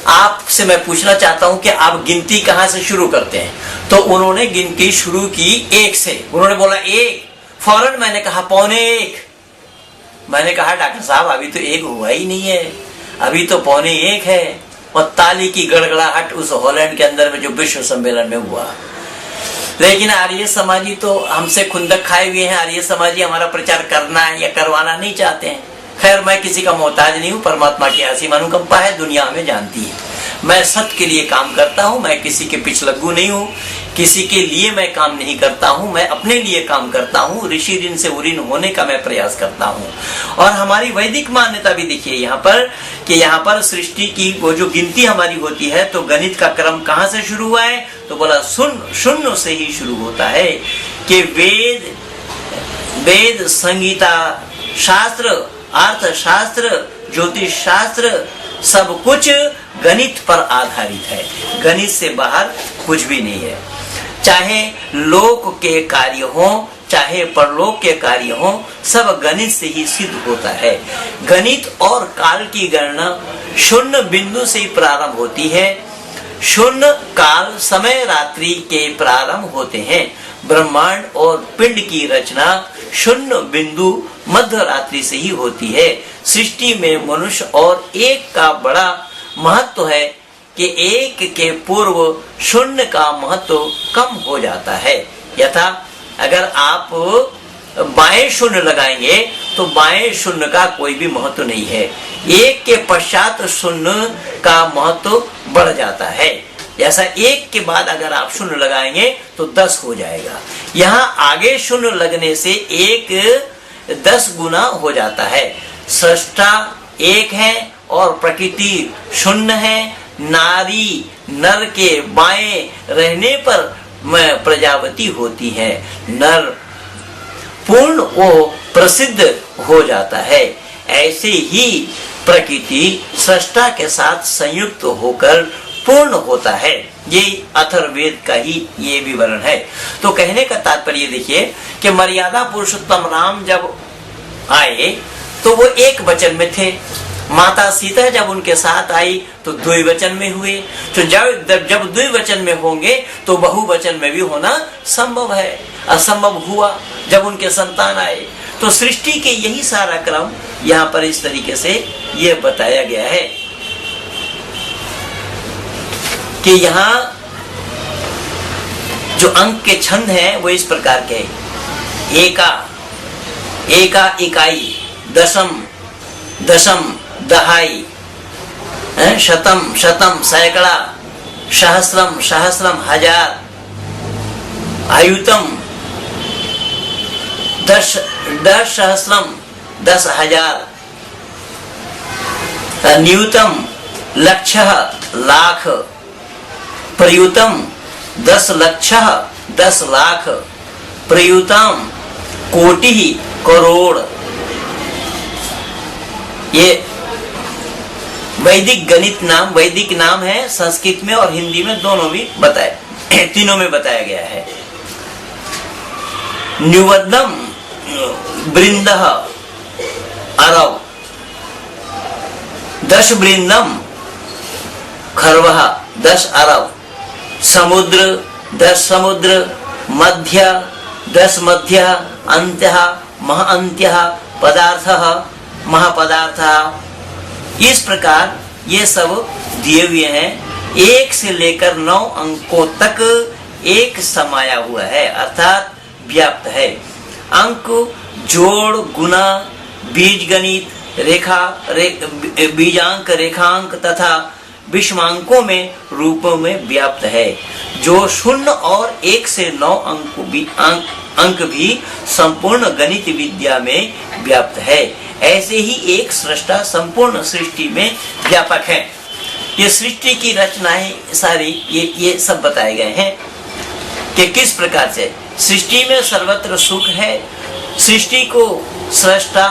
आपसे मैं पूछना चाहता हूं कि आप गिनती कहां से शुरू करते हैं? तो उन्होंने गिनती शुरू की 1 से। उन्होंने बोला 1, फौरन मैंने कहा 1:15। मैंने कहा डॉक्टर साहब अभी तो 1 हुआ ही नहीं है, अभी तो 1:15 है। और ताली की गड़गड़ाहट उस हॉलैंड के अंदर में जो विश्व सम्मेलन में हुआ। लेकिन आर्य समाजी तो हमसे खुंदक खाए हुए हैं। आर्य समाजी हमारा प्रचार करना या करवाना नहीं चाहते हैं। खैर, मैं किसी का मोहताज नहीं हूँ, परमात्मा की असीम अनुकंपा है, दुनिया हमें जानती है। मैं सत्य के लिए काम करता हूँ, मैं किसी के पिछलग्गू नहीं हूँ, किसी के लिए मैं काम नहीं करता हूँ, मैं अपने लिए काम करता हूँ। ऋषि ऋण से उऋण होने का मैं प्रयास करता हूँ। और हमारी वैदिक मान्यता भी देखिए यहाँ पर कि यहाँ पर सृष्टि की वो जो गिनती हमारी होती है तो गणित का क्रम कहाँ से शुरू हुआ है? तो बोला शून्य से ही शुरू होता है कि वेद, संगीता शास्त्र, अर्थशास्त्र, ज्योतिष शास्त्र सब कुछ गणित पर आधारित है। गणित से बाहर कुछ भी नहीं है। चाहे लोक के कार्य हो, चाहे परलोक के कार्य हो, सब गणित से ही सिद्ध होता है। गणित और काल की गणना शून्य बिंदु से ही प्रारंभ होती है। शून्य काल समय रात्रि के प्रारंभ होते हैं। ब्रह्मांड और पिंड की रचना शून्य बिंदु मध्य रात्रि से ही होती है। सृष्टि में मनुष्य और एक का बड़ा महत्व है कि एक के पूर्व शून्य का महत्व कम हो जाता है। यथा अगर आप बाएं शून्य लगाएंगे तो बाएं शून्य का कोई भी महत्व नहीं है। एक के पश्चात शून्य का महत्व बढ़ जाता है। जैसा 1 के बाद अगर आप शून्य लगाएंगे तो 10 हो जाएगा। यहाँ आगे शून्य लगने से 1 10 गुना हो जाता है। सृष्टा 1 है और प्रकृति शून्य है। नारी नर के बाएं रहने पर प्रजापति होती है। नर पूर्ण वो प्रसिद्ध हो जाता है। ऐसे ही प्रकृति सृष्टा के साथ संयुक्त होकर पूर्ण होता है। ये अथर्ववेद का ही ये विवरण है। तो कहने का तात्पर्य देखिए कि मर्यादा पुरुषोत्तम राम जब आए तो वो 1 वचन में थे। माता सीता जब उनके साथ आई तो 2 वचन में हुए। तो जब 2 वचन में होंगे तो बहुवचन में भी होना संभव है। असंभव हुआ जब उनके संतान आए। तो सृष्टि के यही सारा क्रम यहाँ पर इस तरीके से ये बताया गया है कि यहाँ जो अंक के छंद हैं वो इस प्रकार के एका इकाई, दशम दशम दहाई, शतम शतम सैकड़ा, सहस्रम सहस्रम हजार, आयुतम 10 सहस्रम 10,000, न्यूतम लक्ष्य लाख, प्रयुतम 10 लक्ष 10 लाख, प्रयुतम कोटि करोड़। ये वैदिक गणित नाम, वैदिक नाम है। संस्कृत में और हिंदी में दोनों भी बताए, तीनों में बताया गया है। न्यूवदम वृंद अरव, 10 वृंदम खरवह 10 अरब, समुद्र 10 समुद्र, मध्य 10 मध्य, अंत्य महाअंत्य, पदार्थ महापदार्थ। इस प्रकार ये सब दिए हुए हैं। 1 से लेकर 9 अंकों तक एक समाया हुआ है, अर्थात व्याप्त है। अंक जोड़, गुना, बीजगणित, बीजांक, रेखांक तथा विषमांकों में रूपों में व्याप्त है, जो 0 और 1 से 9 अंक भी संपूर्ण गणित विद्या में व्याप्त है। ऐसे ही एक सृष्टा संपूर्ण सृष्टि में व्यापक है। ये सृष्टि की रचनाएं सारी ये सब बताए गए हैं कि किस प्रकार से सृष्टि में सर्वत्र सुख है। सृष्टि को सृष्टा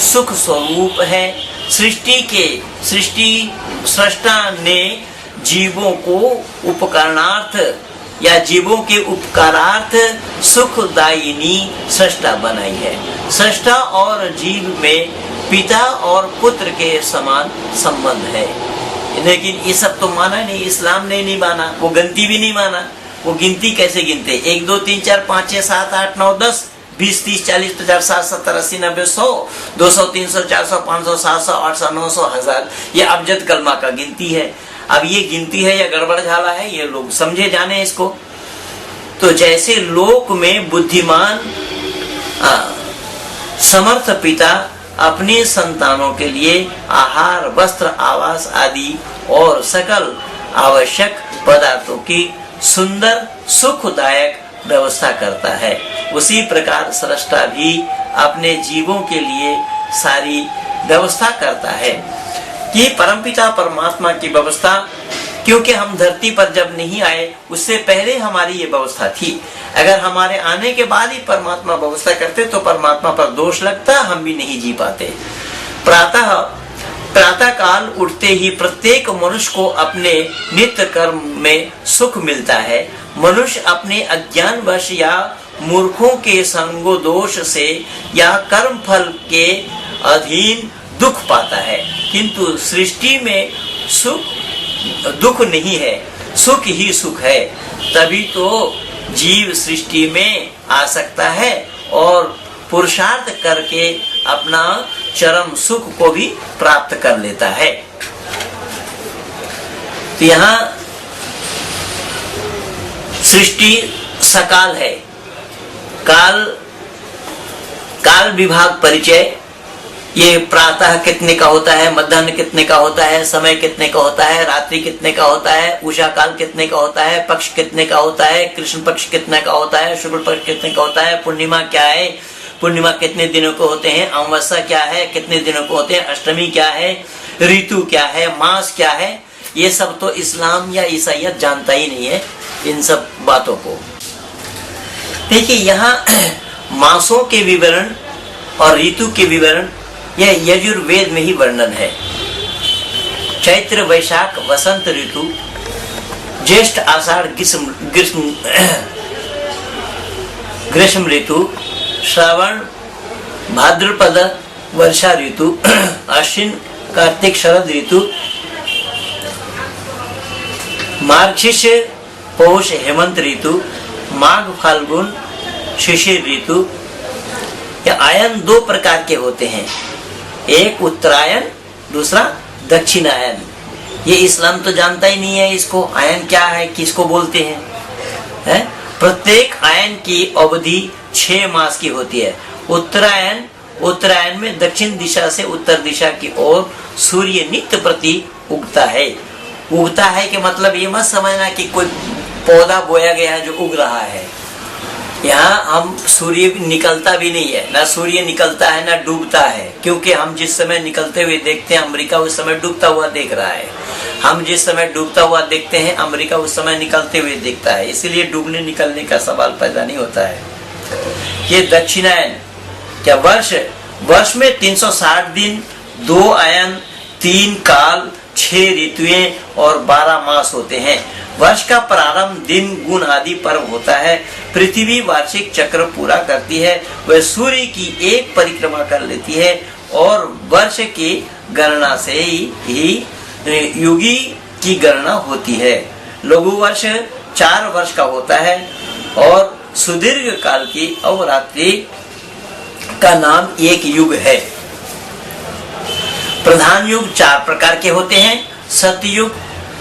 सुख स्वरूप है। सृष्टि सृष्टा ने जीवों को उपकरणार्थ या जीवों के उपकारार्थ सुखदायिनी सृष्टा बनाई है। सृष्टा और जीव में पिता और पुत्र के समान संबंध है। लेकिन ये सब तो माना नहीं, इस्लाम ने नहीं माना, वो गिनती भी नहीं माना। वो गिनती कैसे गिनते? 1 2 3 4 5 6 7 8 9 10 20 30 40 50 60 70 80 90 100 200 300 400 500 700 800 900 1000, ये अबजद कलमा का गिनती है। अब ये गिनती है या गड़बड़ झाला है, ये लोग समझे जाने इसको। तो जैसे लोक में बुद्धिमान समर्थ पिता अपने संतानों के लिए आहार, वस्त्र, आवास आदि और सकल आवश्यक पदार्थों की सुंदर सुखदायक व्यवस्था करता है, उसी प्रकार सृष्टा भी अपने जीवों के लिए सारी व्यवस्था करता है। ये परमपिता परमात्मा की व्यवस्था, क्योंकि हम धरती पर जब नहीं आए उससे पहले हमारी ये व्यवस्था थी। अगर हमारे आने के बाद ही परमात्मा व्यवस्था करते तो परमात्मा पर दोष लगता, हम भी नहीं जी पाते। प्रातः काल उठते ही प्रत्येक मनुष्य को अपने नित्य कर्म में सुख मिलता है। मनुष्य अपने अज्ञानवश या मूर्खों के संगो दोष से या कर्म फल के अधीन दुख पाता है, किंतु सृष्टि में सुख दुख नहीं है, सुख ही सुख है। तभी तो जीव सृष्टि में आ सकता है और पुरुषार्थ करके अपना चरम सुख को भी प्राप्त कर लेता है। तो यहाँ सृष्टि सकाल है। काल विभाग परिचय, ये प्रातः कितने का होता है, मध्याह्न कितने का होता है, समय कितने का होता है, रात्रि कितने का होता है, उषा काल कितने का होता है, पक्ष कितने का होता है, कृष्ण पक्ष कितने का होता है, शुक्ल पक्ष कितने का होता है, पूर्णिमा क्या है, पूर्णिमा कितने दिनों को होते हैं, अमावस्या क्या है, कितने दिनों को होते हैं, अष्टमी क्या है, ऋतु क्या है, मास क्या है, ये सब तो इस्लाम या ईसाइयत जानता ही नहीं है इन सब बातों को। देखिए यहाँ मासों के विवरण और ऋतु के विवरण यह यजुर्वेद में ही वर्णन है। चैत्र वैशाख वसंत ऋतु, ज्येष्ठ आषाढ़ ग्रीष्म ऋतु, श्रावण भाद्रपद वर्षा ऋतु, आश्विन कार्तिक शरद ऋतु, मार्गशीर्ष पौष हेमंत ऋतु, माघ फाल्गुन शिशिर ऋतु। या आयन 2 प्रकार के होते हैं, एक उत्तरायण, दूसरा दक्षिणायन। ये इस्लाम तो जानता ही नहीं है इसको, आयन क्या है, किसको बोलते हैं। प्रत्येक आयन की अवधि 6 मास की होती है। उत्तरायण में दक्षिण दिशा से उत्तर दिशा की ओर सूर्य नित्य प्रति उगता है। उगता है कि मतलब ये मत समझना कि कोई पौधा बोया गया है जो उग रहा है। यहाँ हम सूर्य निकलता भी नहीं है, ना सूर्य निकलता है ना डूबता है, क्योंकि हम जिस समय निकलते हुए देखते हैं अमेरिका उस समय डूबता हुआ देख रहा है। हम जिस समय डूबता हुआ देखते हैं अमेरिका उस समय निकलते हुए देखता है, इसलिए डूबने निकलने का सवाल पैदा नहीं होता है। ये दक्षिणायन क्या वर्ष में 360 दिन, 2 आयन, 3 काल, 6 ऋतुएं और 12 मास होते हैं। वर्ष का प्रारंभ दिन गुण आदि पर्व होता है। पृथ्वी वार्षिक चक्र पूरा करती है, वह सूर्य की एक परिक्रमा कर लेती है और वर्ष की गणना से ही युगी की गणना होती है। लघु वर्ष 4 वर्ष का होता है और सुदीर्घ काल की अवरात्रि का नाम एक युग है। प्रधान युग 4 प्रकार के होते हैं, सतयुग,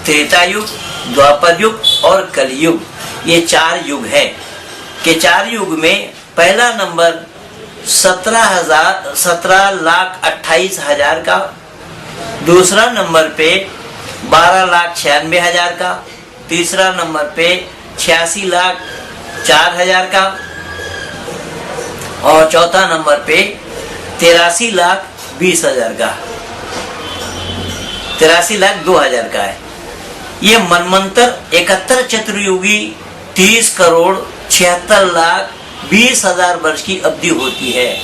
त्रेता युग, द्वापर युग और कलयुग। ये 4 युग हैं। के 4 युग में पहला नंबर 17,28,000 का, दूसरा नंबर पे 12,96,000 का, तीसरा नंबर पे 86,04,000 का और चौथा नंबर पे 83,20,000 का, 83,02,000 का है। ये मनमंत्र 71 चतुर्युगी 30,76,20,000 वर्ष की अवधि होती है।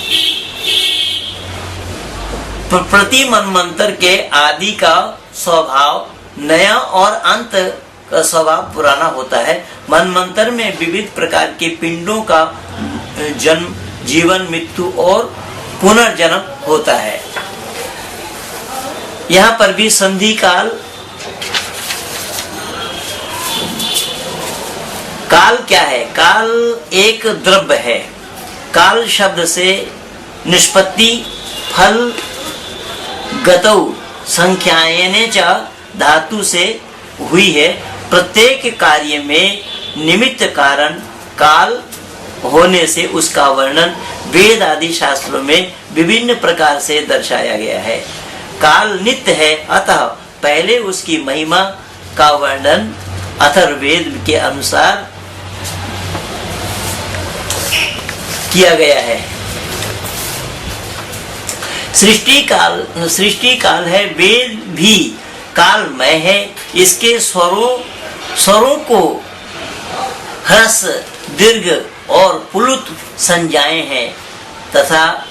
प्रति मनमंत्र के आदि का स्वभाव नया और अंत का स्वभाव पुराना होता है। मनमंत्र में विविध प्रकार के पिंडों का जन्म, जीवन, मृत्यु और पुनर्जन्म होता है। यहाँ पर भी संधि काल, काल क्या है? काल एक द्रव्य है। काल शब्द से निष्पत्ति, फल, गतौ, संख्यायने च धातु से हुई है। प्रत्येक कार्य में निमित्त कारण काल होने से उसका वर्णन वेद आदि शास्त्रों में विभिन्न प्रकार से दर्शाया गया है। काल नित्य है, अतः पहले उसकी महिमा का वर्णन अथर्ववेद के अनुसार किया गया है। सृष्टि काल है, वेद भी कालमय है। इसके स्वरों को ह्रस्व, दीर्घ और पुलुत संज्ञाएं हैं तथा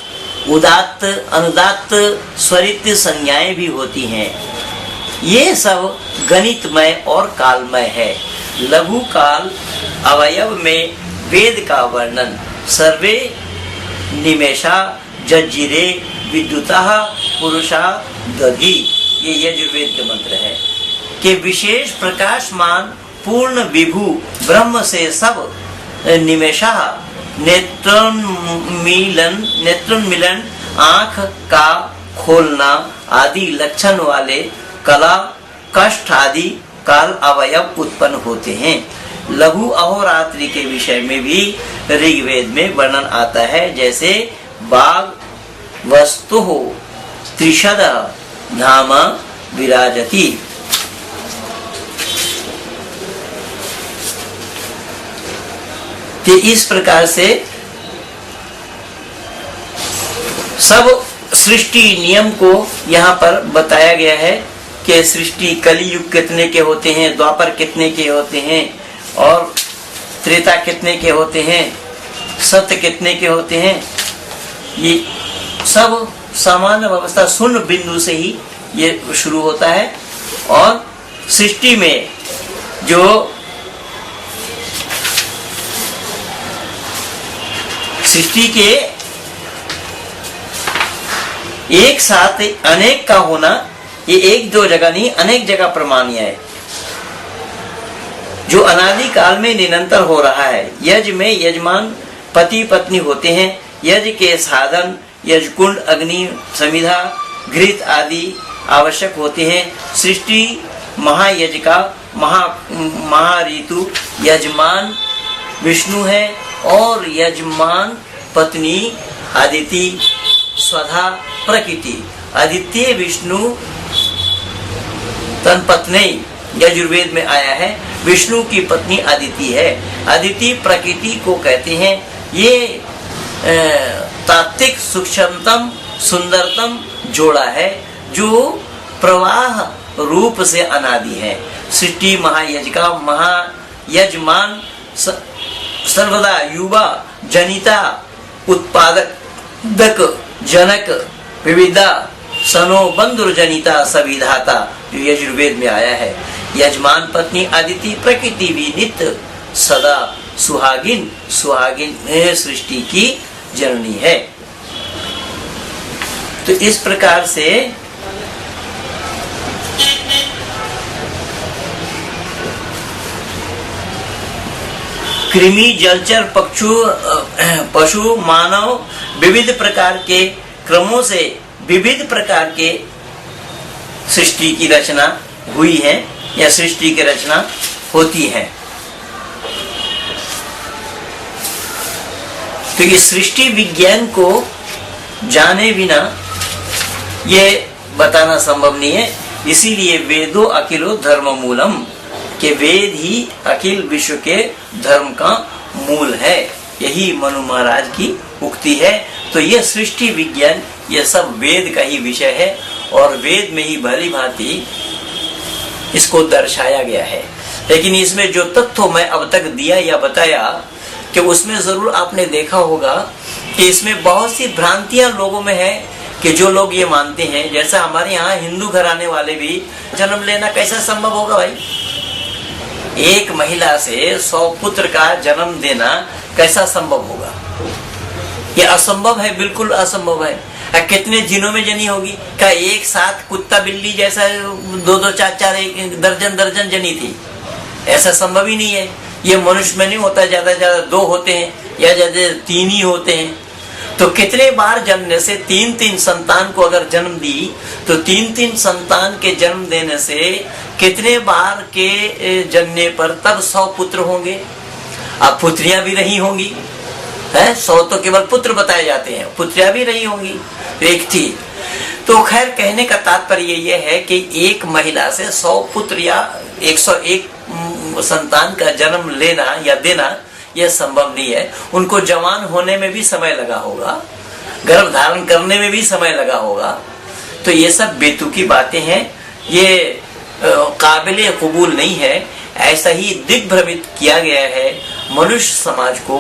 उदात्त, अनुदात्त, स्वरित संज्ञाएं भी होती हैं। ये सब गणितमय और कालमय है। लघु काल अवयव में वेद का वर्णन सर्वे निमेषा जज्जिरे विद्युतः पुरुषा दधि, ये यजुर्वेद के मंत्र है, कि विशेष प्रकाशमान पूर्ण विभु ब्रह्म से सब निमेषा नेत्रोन्मीलन, आंख का खोलना आदि लक्षण वाले कला, कष्ट आदि काल अवयव उत्पन्न होते हैं। लघु अहोरात्रि के विषय में भी ऋग्वेद में वर्णन आता है, जैसे बाघ वस्तु त्रिशद धाम विराजती। कि इस प्रकार से सब सृष्टि नियम को यहाँ पर बताया गया है कि सृष्टि कलियुग कितने के होते हैं, द्वापर कितने के होते हैं और त्रेता कितने के होते हैं, सत्य कितने के होते हैं। ये सब सामान्य व्यवस्था शून्य बिंदु से ही ये शुरू होता है और सृष्टि में जो सृष्टि के एक साथ अनेक का होना, ये एक दो जगह नहीं, अनेक जगह प्रमाणीय है, जो अनादि काल में निरंतर हो रहा है। यज्ञ में यजमान पति पत्नी होते हैं। यज्ञ के साधन यज्ञकुंड, अग्नि, समिधा, घृत आदि आवश्यक होते हैं। सृष्टि महायज्ञ का महाऋतु यजमान विष्णु है और यजमान पत्नी अदिति, स्वधा, प्रकृति। आदित्य विष्णु तन पत्नी यजुर्वेद में आया है। विष्णु की पत्नी अदिति है। अदिति प्रकृति को कहते हैं। ये तात्विक सूक्ष्मतम सुंदरतम जोड़ा है जो प्रवाह रूप से अनादि है। सृष्टि महायज्ञ का महायजमान सर्वदा युवा, जनिता, उत्पादक, जनक, विविधा, सनो बंधुर जनिता, सविधाता, जो यजुर्वेद में आया है। यजमान पत्नी अदिति प्रकृति भी नित्य सदा सुहागिन, सुहागिन सृष्टि की जननी है। तो इस प्रकार से कृमि, जलचर, पशु, मानव विविध प्रकार के क्रमों से विविध प्रकार के सृष्टि की रचना हुई है या सृष्टि की रचना होती है। तो ये सृष्टि विज्ञान को जाने बिना ये बताना संभव नहीं है। इसीलिए वेदो अखिलो धर्म मूलम, कि वेद ही अखिल विश्व के धर्म का मूल है। यही मनु महाराज की उक्ति है। तो यह सृष्टि विज्ञान यह सब वेद का ही विषय है और वेद में ही भली भांति इसको दर्शाया गया है। लेकिन इसमें जो तत्व मैं अब तक दिया या बताया कि उसमें जरूर आपने देखा होगा कि इसमें बहुत सी भ्रांतियां लोगों में है कि जो लोग ये मानते हैं, जैसा हमारे यहाँ हिंदू घराने वाले भी जन्म लेना कैसा संभव होगा भाई, एक महिला से 100 पुत्र का जन्म देना कैसा संभव होगा? ये असंभव है, बिल्कुल असंभव है। कितने जिनों में जनी होगी? क्या एक साथ कुत्ता बिल्ली जैसा 2-2, 4-4, एक दर्जन जनी थी? ऐसा संभव ही नहीं है। ये मनुष्य में नहीं होता, ज्यादा से ज्यादा 2 होते हैं या ज्यादा 3 ही होते हैं। तो कितने बार जन्मने से 3-3 संतान को अगर जन्म दी तो 3-3 संतान के जन्म देने से कितने बार के जन्मने पर तब 100 पुत्र होंगे। अब पुत्रियां भी रही होंगी, है 100 तो केवल पुत्र बताए जाते हैं, पुत्रियां भी रही होंगी, एक थी। तो खैर कहने का तात्पर्य ये है कि एक महिला से 100 पुत्र या 101 संतान का जन्म लेना या देना यह संभव नहीं है। उनको जवान होने में भी समय लगा होगा, गर्भ धारण करने में भी समय लगा होगा। तो ये सब बेतुकी बातें हैं, ये काबिले कबूल नहीं है। ऐसा ही दिग्भ्रमित किया गया है मनुष्य समाज को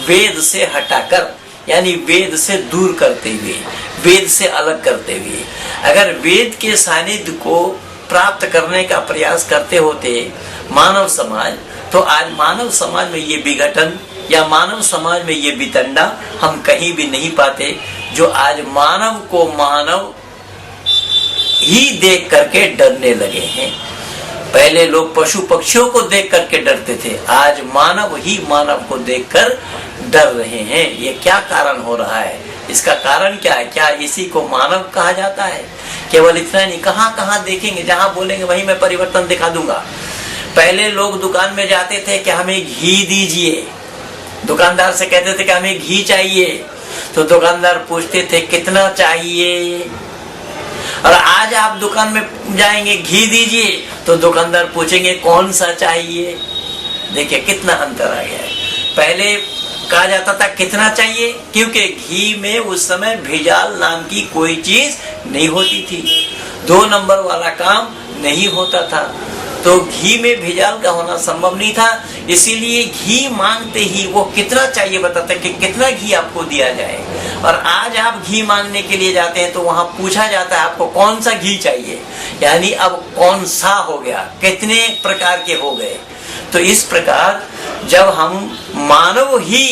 वेद से हटाकर, यानी वेद से दूर करते हुए, वेद से अलग करते हुए। अगर वेद के सानिध्य को प्राप्त करने का प्रयास करते होते मानव समाज, तो आज मानव समाज में ये विघटन या मानव समाज में ये वितंडा हम कहीं भी नहीं पाते, जो आज मानव को मानव ही देख करके डरने लगे हैं। पहले लोग पशु पक्षियों को देख करके डरते थे, आज मानव ही मानव को देखकर डर रहे हैं। ये क्या कारण हो रहा है? इसका कारण क्या है? क्या इसी को मानव कहा जाता है? केवल इतना नहीं, कहाँ कहाँ देखेंगे, जहाँ बोलेंगे वहीं मैं परिवर्तन दिखा दूंगा। पहले लोग दुकान में जाते थे कि हमें घी दीजिए, दुकानदार से कहते थे कि हमें घी चाहिए, तो दुकानदार पूछते थे कितना चाहिए। और आज आप दुकान में जाएंगे घी दीजिए, तो दुकानदार पूछेंगे कौन सा चाहिए। देखिए कितना अंतर आ गया है। पहले कहा जाता था कितना चाहिए, क्योंकि घी में उस समय भेजाल नाम की कोई चीज नहीं होती थी, 2 नंबर वाला काम नहीं होता था, तो घी में भेजाल का होना संभव नहीं था। इसीलिए घी मांगते ही वो कितना चाहिए बताते कि कितना घी आपको दिया जाए। और आज आप घी मांगने के लिए जाते हैं तो वहां पूछा जाता है आपको कौन सा घी चाहिए, यानी अब कौन सा हो गया, कितने प्रकार के हो गए। तो इस प्रकार जब हम मानव ही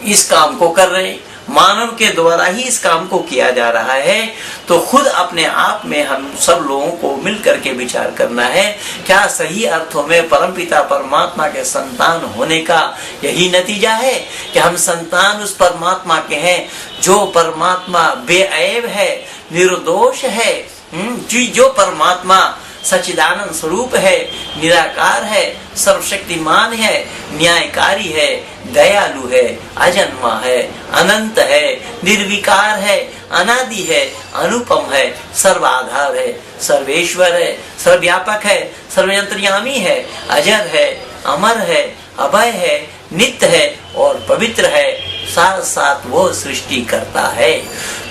इस काम को कर रहे हैं, मानव के द्वारा ही इस काम को किया जा रहा है, तो खुद अपने आप में हम सब लोगों को मिलकर के विचार करना है, क्या सही अर्थों में परमपिता परमात्मा के संतान होने का यही नतीजा है कि हम संतान उस परमात्मा के हैं जो परमात्मा बेऐब है, निर्दोष है, जो परमात्मा सच्चिदानंद स्वरूप है, निराकार है, सर्वशक्तिमान है, न्यायकारी है, दयालु है, अजन्मा है, अनंत है, निर्विकार है, अनादि है, अनुपम है, सर्वाधार है, सर्वेश्वर है, सर्वव्यापक है, सर्वयंत्रयामी है, अजर है, अमर है, अभय है, नित्य है और पवित्र है, साथ साथ वो सृष्टि करता है।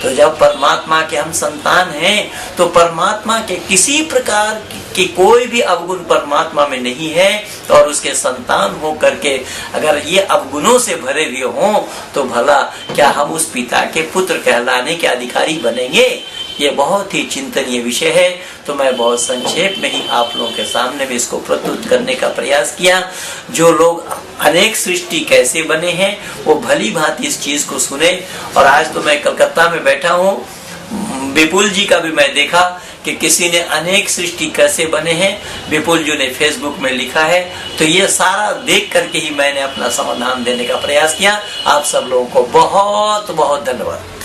तो जब परमात्मा के हम संतान हैं, तो परमात्मा के किसी प्रकार की कोई भी अवगुण परमात्मा में नहीं है, और उसके संतान हो करके अगर ये अवगुणों से भरे हुए हों, तो भला क्या हम उस पिता के पुत्र कहलाने के अधिकारी बनेंगे? ये बहुत ही चिंतनीय विषय है। तो मैं बहुत संक्षेप में ही आप लोगों के सामने में इसको प्रस्तुत करने का प्रयास किया। जो लोग अनेक सृष्टि कैसे बने हैं वो भली भांति इस चीज को सुने। और आज तो मैं कलकत्ता में बैठा हूँ, विपुल जी का भी मैं देखा कि किसी ने अनेक सृष्टि कैसे बने हैं, विपुल जी ने फेसबुक में लिखा है। तो ये सारा देख करके ही मैंने अपना समाधान देने का प्रयास किया। आप सब लोगों को बहुत बहुत धन्यवाद।